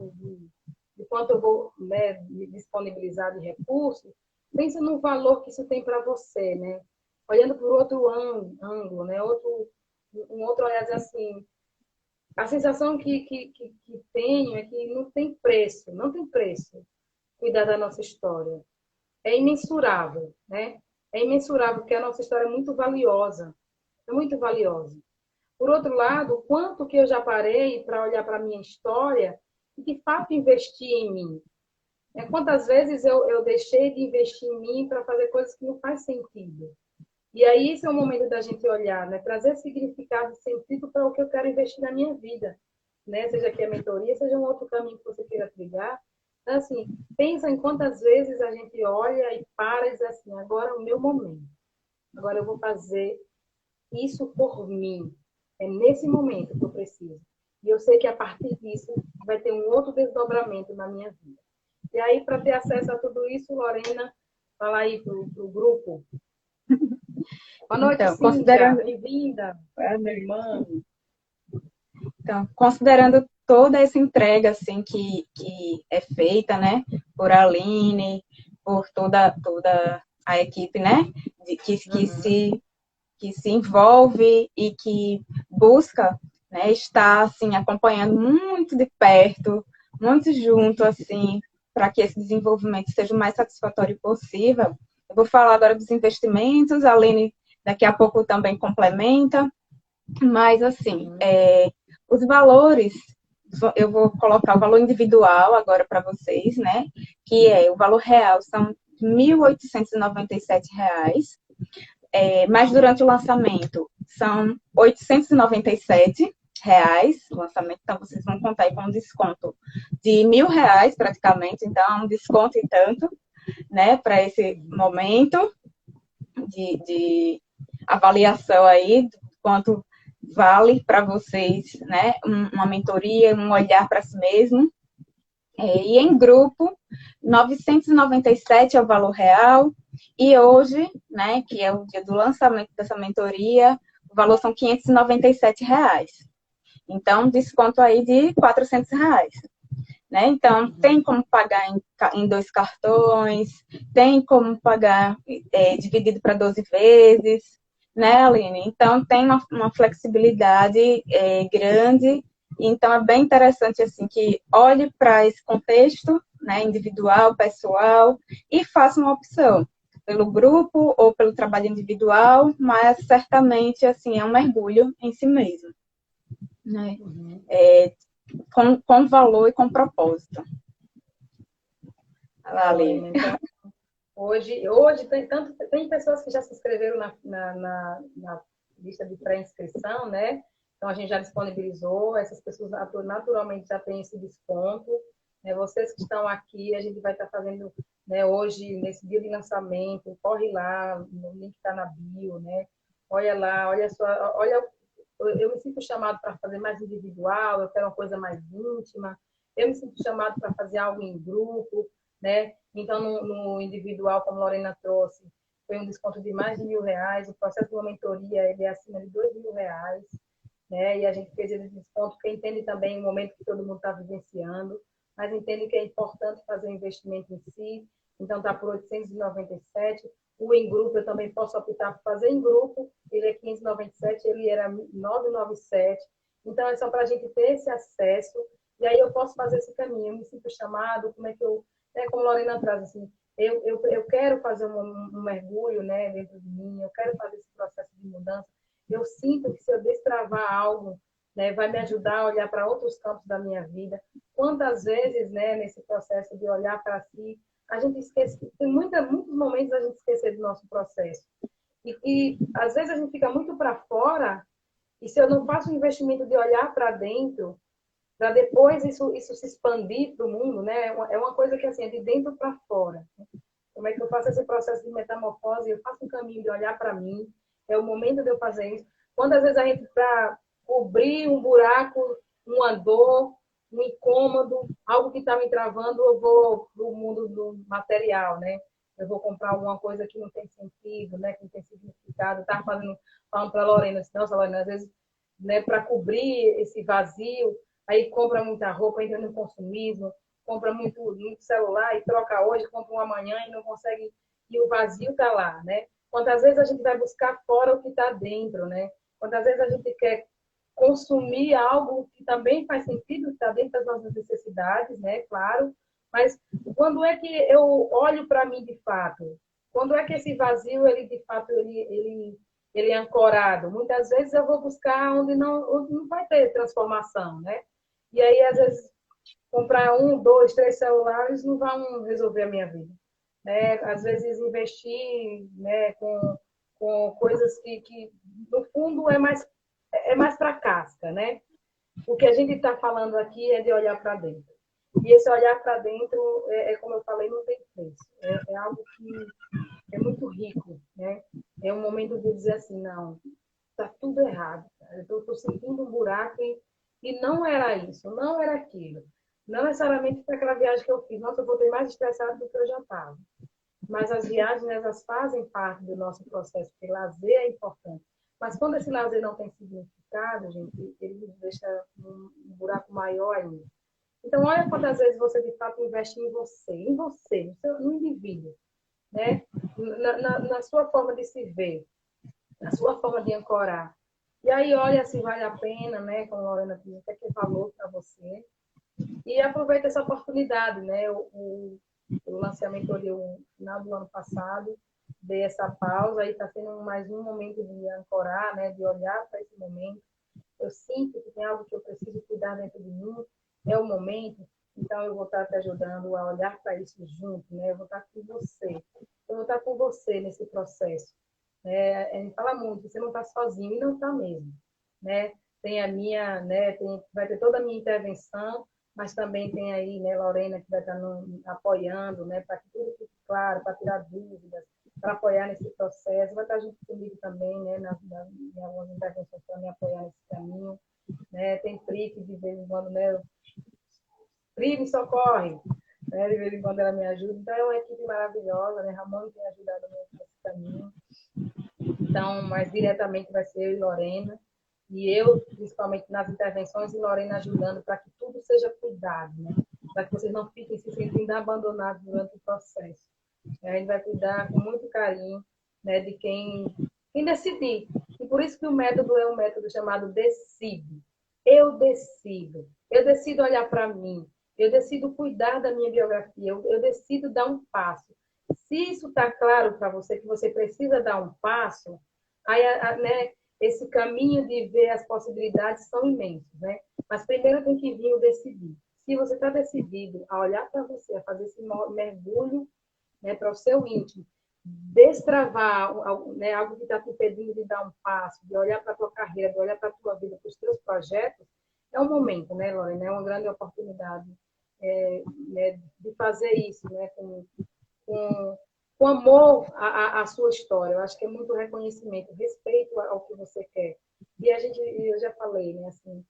de quanto eu vou, né, disponibilizar de recursos, pensa no valor que isso tem para você, né? Olhando por outro ângulo, né? Um outro olhar assim, a sensação que tenho é que não tem preço, não tem preço cuidar da nossa história. É imensurável, né? É imensurável, porque a nossa história é muito valiosa. É muito valiosa. Por outro lado, o quanto que eu já parei para olhar para a minha história e, de fato, investir em mim. Quantas vezes eu deixei de investir em mim para fazer coisas que não faz sentido. E aí, esse é o momento da gente olhar, né? Trazer significado e sentido para o que eu quero investir na minha vida. Né? Seja aqui a mentoria, seja um outro caminho que você queira trilhar. Então, assim, pensa em quantas vezes a gente olha e para e diz assim, agora é o meu momento. Agora eu vou fazer isso por mim. É nesse momento que eu preciso. E eu sei que a partir disso vai ter um outro desdobramento na minha vida. E aí, para ter acesso a tudo isso, Lorena, fala aí para o grupo. Boa noite, Então, Cíntia. Bem-vinda. Minha irmã. Então, considerando toda essa entrega assim que é feita, né, por Aline, por toda a equipe, né, que se envolve e que busca, né, estar assim acompanhando muito de perto, muito junto assim, para que esse desenvolvimento seja o mais satisfatório possível. Eu vou falar agora dos investimentos, a Aline daqui a pouco também complementa, mas assim, os valores, eu vou colocar o valor individual agora para vocês, né? Que o valor real são R$ 1.897, mas durante o lançamento são R$ 897 o lançamento, então vocês vão contar aí com um desconto de R$ 1.000 praticamente, então um desconto e tanto, né? Para esse momento de avaliação aí, quanto vale para vocês, né, uma mentoria, um olhar para si mesmo. E em grupo, 997 é o valor real, e hoje, né, que é o dia do lançamento dessa mentoria, o valor são R$ 597. Então, desconto aí de R$ 400. Né? Então, tem como pagar em 2 cartões, tem como pagar dividido para 12 vezes, né, Aline? Então, tem uma flexibilidade grande. Então, é bem interessante assim que olhe para esse contexto, né, individual, pessoal, e faça uma opção pelo grupo ou pelo trabalho individual, mas certamente assim é um mergulho em si mesmo, né? Com valor e com propósito. Aline. Então, hoje tem pessoas que já se inscreveram na lista de pré-inscrição, né? Então, a gente já disponibilizou, essas pessoas naturalmente já têm esse desconto. Né? Vocês que estão aqui, a gente vai estar fazendo, né, hoje, nesse dia de lançamento, corre lá, no link está na bio, né? Olha lá, olha, eu me sinto chamado para fazer mais individual, eu quero uma coisa mais íntima, eu me sinto chamado para fazer algo em grupo, né? Então, no individual, como a Lorena trouxe, foi um desconto de mais de R$ 1.000. O processo de uma mentoria ele é acima de R$ 2.000, né? E a gente fez esse desconto porque entende também o momento que todo mundo está vivenciando, mas entende que é importante fazer um investimento em si. Então, está por 897. O em grupo, eu também posso optar por fazer em grupo. Ele é 597, ele era 997. Então, é só para a gente ter esse acesso. E aí eu posso fazer esse caminho. Eu me sinto chamado, como é que eu... como a Lorena traz, assim, eu quero fazer um mergulho, né, dentro de mim, eu quero fazer esse processo de mudança. Eu sinto que se eu destravar algo, né, vai me ajudar a olhar para outros campos da minha vida. Quantas vezes, né, nesse processo de olhar para si, a gente esquece, tem muitos momentos a gente esquecer do nosso processo. E às vezes a gente fica muito para fora, e se eu não faço um investimento de olhar para dentro, para depois isso se expandir para o mundo, né? É uma coisa que assim, é de dentro para fora. Como é que eu faço esse processo de metamorfose? Eu faço um caminho de olhar para mim, é o momento de eu fazer isso. Quantas vezes a gente, para cobrir um buraco, uma dor, um incômodo, algo que está me travando, eu vou para o mundo do material, né? Eu vou comprar alguma coisa que não tem sentido, né? Que não tem significado. Estava falando para a Lorena, nossa, Lorena, às vezes, né, para cobrir esse vazio, aí compra muita roupa, entra no consumismo, compra muito celular e troca hoje, compra um amanhã e não consegue, e o vazio está lá, né? Quantas vezes a gente vai buscar fora o que está dentro, né? Quantas vezes a gente quer consumir algo que também faz sentido, está dentro das nossas necessidades, né? Claro, mas quando é que eu olho para mim de fato? Quando é que esse vazio, ele de fato, ele é ancorado? Muitas vezes eu vou buscar onde não vai ter transformação, né? E aí, às vezes, comprar 1, 2, 3 celulares não vão resolver a minha vida. Né? Às vezes, investir, né, com coisas que, no fundo, é mais para casca, né? O que a gente está falando aqui é de olhar para dentro. E esse olhar para dentro, como eu falei, não tem preço. É algo que é muito rico, né? É um momento de dizer assim, não, está tudo errado. Cara. Eu estou sentindo um buraco e não era isso, não era aquilo. Não necessariamente foi aquela viagem que eu fiz. Nossa, eu voltei mais estressada do que eu já estava. Mas as viagens, elas fazem parte do nosso processo, porque lazer é importante. Mas quando esse lazer não tem significado, gente, ele nos deixa um buraco maior ainda. Então, olha quantas vezes você, de fato, investe em você, no indivíduo, né? Na sua forma de se ver, na sua forma de ancorar. E aí, olha se vale a pena, né? Como a Lorena disse, o que é que valor para você. E aproveita essa oportunidade, né? Eu lancei a mentoria no final do ano passado, dei essa pausa, aí está sendo mais um momento de ancorar, né? De olhar para esse momento. Eu sinto que tem algo que eu preciso cuidar dentro de mim, é o momento, então eu vou estar te ajudando a olhar para isso junto, né? Eu vou estar com você, eu vou estar com você nesse processo. A gente fala muito, você não está sozinho, e não está mesmo, né? Tem a minha, né? Vai ter toda a minha intervenção, mas também tem aí, né, Lorena, que vai estar apoiando, né, para que tudo fique claro, para tirar dúvidas, para apoiar nesse processo, vai estar junto comigo também, né, em algumas intervenções para me apoiar nesse caminho, né, tem Pri que de vez em quando, né, Pri me socorre, né, de vez em quando ela me ajuda, então é uma equipe maravilhosa, né, Ramon tem ajudado muito nesse caminho, então, mais diretamente vai ser eu e Lorena, e eu, principalmente nas intervenções, e Lorena ajudando para que tudo seja cuidado, né? Para que vocês não fiquem se sentindo abandonados durante o processo. A gente vai cuidar com muito carinho, né, de quem decidir. E por isso que o método é um método chamado Decide. Eu decido. Eu decido olhar para mim. Eu decido cuidar da minha biografia. Eu decido dar um passo. Se isso está claro para você, que você precisa dar um passo, aí, né, esse caminho de ver as possibilidades são imensos, né? Mas primeiro tem que vir o decidir. Se você está decidido a olhar para você, a fazer esse mergulho, né, para o seu íntimo, destravar, né, algo que está te impedindo de dar um passo, de olhar para a tua carreira, de olhar para a tua vida, para os teus projetos, é um momento, né, Lorena? É uma grande oportunidade né, de fazer isso, né, com, com amor à sua história. Eu acho que é muito reconhecimento, respeito ao que você quer. E eu já falei, né, assim,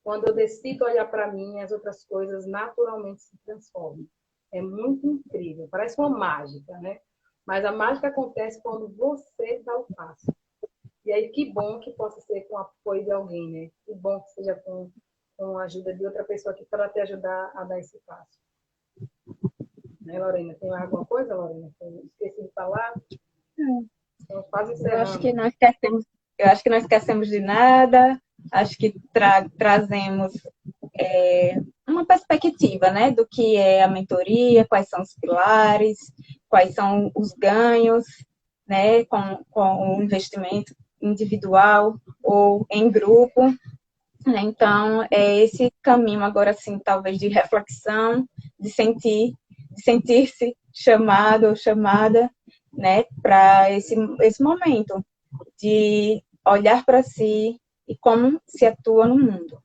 quando eu decido olhar para mim, as outras coisas naturalmente se transformam. É muito incrível, parece uma mágica, né? Mas a mágica acontece quando você dá o passo. E aí, que bom que possa ser com o apoio de alguém, né? Que bom que seja com a ajuda de outra pessoa aqui para te ajudar a dar esse passo. Né, Lorena? Tem mais alguma coisa, Lorena? Eu esqueci de falar? Estamos quase encerrando. Eu acho que não esquecemos de nada. Acho que trazemos uma perspectiva, né, do que é a mentoria, quais são os pilares, quais são os ganhos, né, com o investimento individual ou em grupo. Né? Então, é esse caminho agora, assim, talvez de reflexão, de sentir-se chamado ou chamada, né, para esse momento de olhar para si e como se atua no mundo.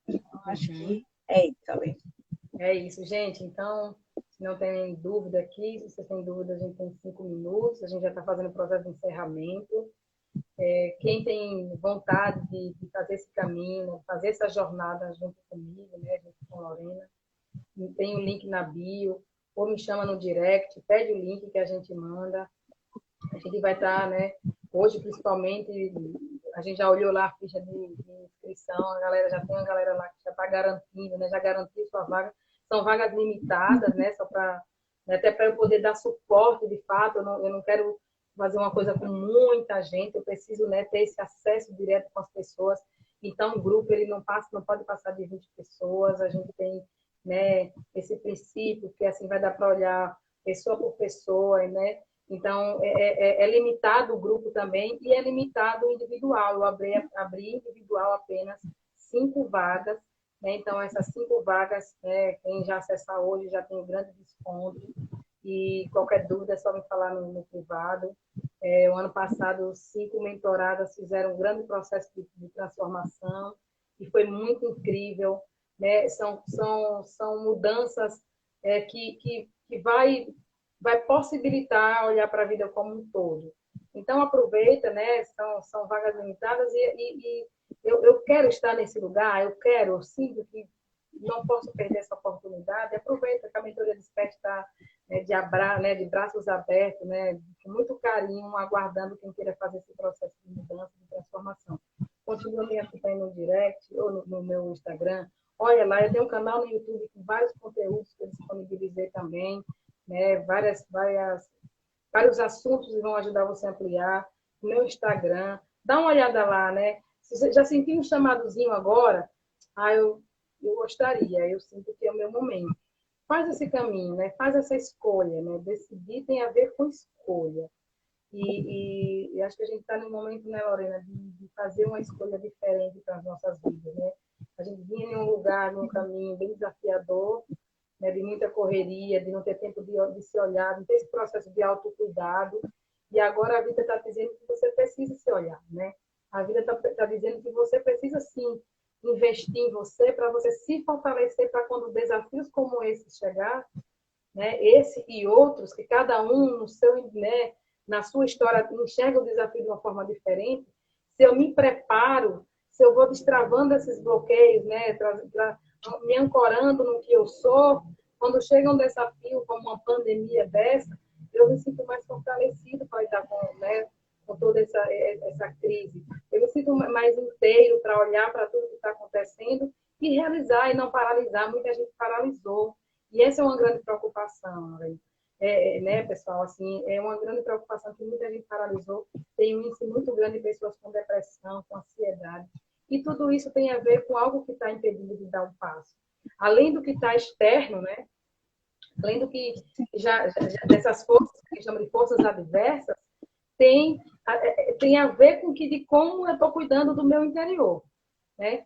Então, acho que é isso, Alê. É isso, gente. Então, se não tem dúvida aqui, se você tem dúvida, a gente tem 5 minutos, a gente já está fazendo o processo de encerramento. Quem tem vontade de fazer esse caminho, fazer essa jornada junto comigo, né, junto com a Lorena, tem o link na bio, ou me chama no direct, pede o link que a gente manda. A gente vai estar, né, hoje principalmente, a gente já olhou lá a ficha de inscrição, a galera já tem uma galera lá que já está garantindo, né, já garantiu sua vaga. São vagas limitadas, né, só para, né, até para eu poder dar suporte de fato, eu não quero fazer uma coisa com muita gente, eu preciso, né, ter esse acesso direto com as pessoas. Então, o grupo ele não pode passar de 20 pessoas, a gente tem, né, esse princípio que assim vai dar para olhar pessoa por pessoa, né? Então, é limitado o grupo também e é limitado o individual. Eu abri individual apenas 5 vagas, né? Então, essas 5 vagas, né, quem já acessar hoje já tem um grande desconto. E qualquer dúvida é só me falar no privado. O ano passado, 5 mentoradas fizeram um grande processo de transformação e foi muito incrível. né? São mudanças que vai possibilitar olhar para a vida como um todo. Então, aproveita, né? São vagas limitadas e eu quero estar nesse lugar, eu sinto que não posso perder essa oportunidade. Aproveita que a mentoria Desperte está de braços abertos, né? Com muito carinho, aguardando quem queira fazer esse processo de mudança, de transformação. Continua me acompanhando no direct ou no meu Instagram. Olha lá, eu tenho um canal no YouTube com vários conteúdos que eu disponibilizei também, né? Vários assuntos que vão ajudar você a ampliar. No meu Instagram, dá uma olhada lá, né? Se você já sentiu um chamadozinho agora, eu gostaria, eu sinto que é o meu momento. Faz esse caminho, né? Faz essa escolha, né? Decidir tem a ver com escolha. E acho que a gente está num momento, né, Lorena, de fazer uma escolha diferente para as nossas vidas, né? A gente vinha em um lugar, num caminho bem desafiador, né, de muita correria, de não ter tempo de se olhar, de ter esse processo de autocuidado. E agora a vida está dizendo que você precisa se olhar, né? A vida está dizendo que você precisa, sim, investir em você para você se fortalecer para quando desafios como esse chegar, né? Esse e outros, que cada um no seu, né, na sua história enxerga o desafio de uma forma diferente. Se eu me preparo, se eu vou destravando esses bloqueios, né, me ancorando no que eu sou, quando chega um desafio como uma pandemia dessa, eu me sinto mais fortalecido para lidar com toda essa crise. Eu me sinto mais inteiro para olhar para tudo que está acontecendo e realizar e não paralisar. Muita gente paralisou. E essa é uma grande preocupação, né, pessoal? Assim, é uma grande preocupação que muita gente paralisou. Tem um índice muito grande de pessoas com depressão, com ansiedade. E tudo isso tem a ver com algo que está impedindo de dar um passo. Além do que está externo, né? Além do que dessas forças, que a gente chama de forças adversas, tem a ver com de como eu estou cuidando do meu interior, né?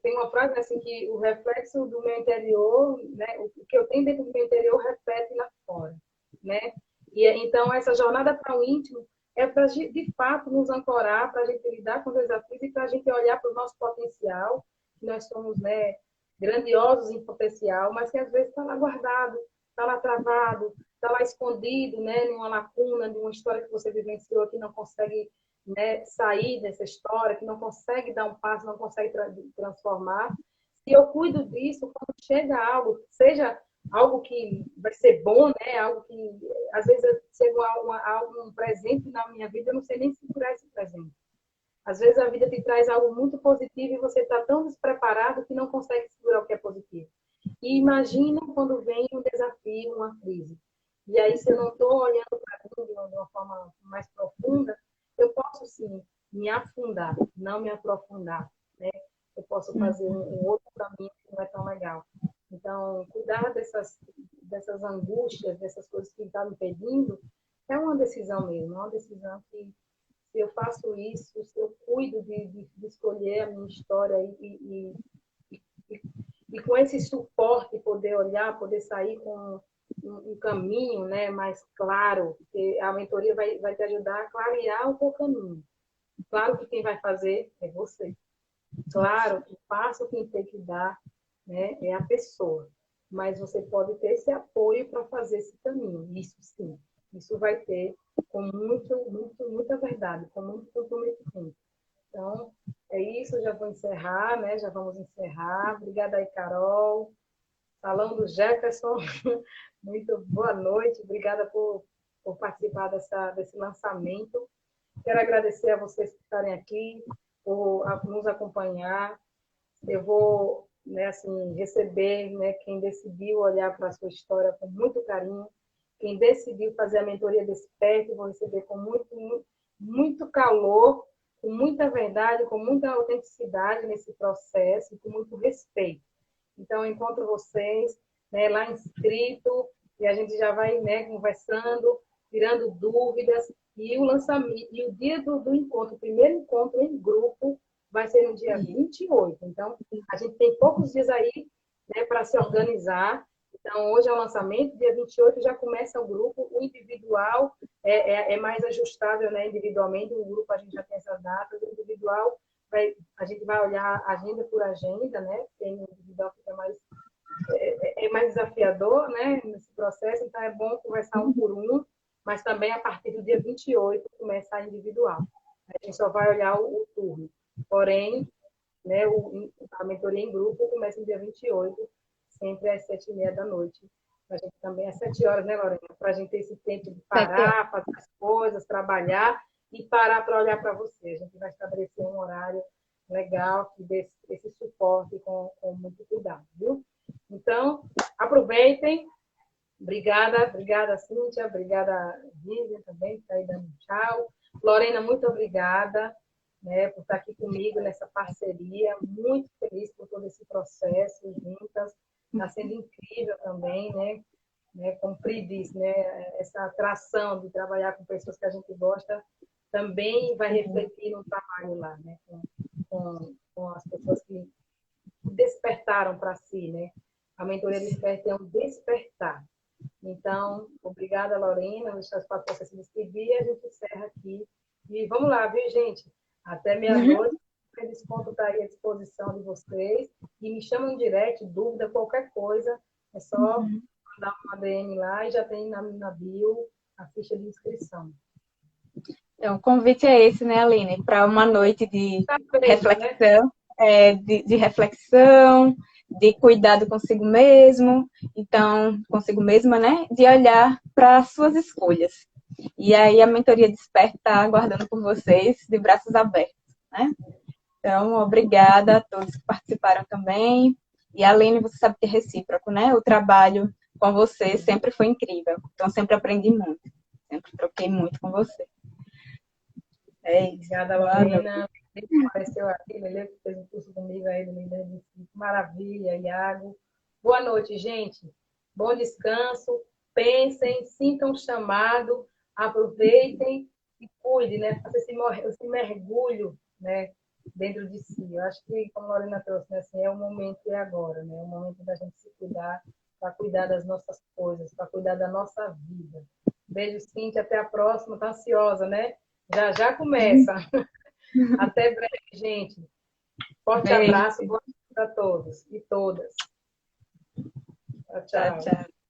Tem uma frase assim que o reflexo do meu interior, né? O que eu tenho dentro do meu interior reflete lá fora, né? E então essa jornada para o íntimo é para de fato nos ancorar, para a gente lidar com os desafios e para a gente olhar para o nosso potencial, que nós somos, né, grandiosos em potencial, mas que às vezes está lá guardado, está lá travado, está lá escondido, né, numa lacuna, de uma história que você vivenciou que não consegue, né, sair dessa história, que não consegue dar um passo, não consegue transformar. Se eu cuido disso, quando chega algo, seja algo que vai ser bom, né, algo que às vezes chega um presente na minha vida, eu não sei nem segurar esse presente. Às vezes a vida te traz algo muito positivo e você está tão despreparado que não consegue segurar o que é positivo. E imagina quando vem um desafio, uma crise. E aí, se eu não estou olhando para tudo de uma forma mais profunda, eu posso sim me afundar, não me aprofundar, né? Eu posso fazer um outro caminho que não é tão legal. Então, cuidar dessas angústias, dessas coisas que estão me impedindo, é uma decisão mesmo, é uma decisão que, se eu faço isso, se eu cuido de escolher a minha história e com esse suporte poder olhar, poder sair com um caminho, né, mais claro, porque a mentoria vai te ajudar a clarear o teu caminho. Claro que quem vai fazer é você. Claro que o passo quem tem que dar, né, é a pessoa. Mas você pode ter esse apoio para fazer esse caminho. Isso sim. Isso vai ter com muita verdade, com muito comprometimento. Então, é isso. Já vou encerrar, né? Já vamos encerrar. Obrigada aí, Carol. Salão do Jefferson. Muito boa noite. Obrigada por participar desse lançamento. Quero agradecer a vocês que estarem aqui, por nos acompanhar. Eu vou, né, assim, receber, né, quem decidiu olhar para a sua história com muito carinho, quem decidiu fazer a mentoria Desperte, eu vou receber com muito calor, com muita verdade, com muita autenticidade nesse processo, com muito respeito. Então, eu encontro vocês, né, lá inscrito, e a gente já vai, né, conversando, tirando dúvidas, e o lançamento, e o dia do encontro, o primeiro encontro em grupo, vai ser no dia 28. Então, a gente tem poucos dias aí, né, para se organizar. Então, hoje é o lançamento, dia 28 já começa o grupo. O individual é mais ajustável, né, individualmente. O grupo a gente já tem essas datas. O individual a gente vai olhar agenda por agenda, né? Porque no individual fica mais desafiador, né? Nesse processo, então é bom conversar um por um, mas também a partir do dia 28 começa a individual. A gente só vai olhar o turno. Porém, né, a mentoria em grupo começa no dia 28, sempre às 7h30 da noite. A gente também às 7 horas, né, Lorena? Para a gente ter esse tempo de parar, fazer as coisas, trabalhar e parar para olhar para você. A gente vai estabelecer um horário legal que dê esse suporte com muito cuidado, viu? Então, aproveitem. Obrigada, Cíntia. Obrigada, Vivian, também, que está aí dando um tchau. Lorena, muito obrigada, né, por estar aqui comigo nessa parceria. Muito feliz por todo esse processo juntas. Está sendo incrível também, né? Como Pri disse, né? Essa atração de trabalhar com pessoas que a gente gosta também vai refletir no trabalho lá, né? Com as pessoas que despertaram para si, né? A mentoria Desperta é um despertar. Então, obrigada, Lorena. Vou deixar os papéis para se despedir e a gente encerra aqui. E vamos lá, viu, gente? Até meia-noite. O desconto está aí à disposição de vocês. E me chamam direct, dúvida, qualquer coisa. É só mandar uma DM lá e já tem na bio a ficha de inscrição. Então, o convite é esse, né, Aline? Para uma noite de reflexão, né? De reflexão, de cuidado consigo mesmo, então, consigo mesma, né? De olhar para as suas escolhas. E aí a mentoria Desperta está aguardando por vocês de braços abertos, né? Então, obrigada a todos que participaram também. E Aline, você sabe que é recíproco, né? O trabalho com você sempre foi incrível. Então, sempre aprendi muito. Sempre troquei muito com você. É isso. Obrigada, Lorena. Apareceu aqui, ele fez um curso comigo aí no Líder de Ciclo. Maravilha, Iago. Boa noite, gente. Bom descanso. Pensem, sintam o chamado, aproveitem e cuidem, né? Façam esse mergulho, né? Dentro de si. Eu acho que, como a Lorena trouxe, né? Assim, é o momento e agora, né? É o momento da gente se cuidar, para cuidar das nossas coisas, para cuidar da nossa vida. Beijo, Cíntia. Até a próxima. Tá ansiosa, né? Já começa. Até breve, gente. Forte abraço. Boa noite a todos e todas. Tchau, tchau. Tchau, tchau.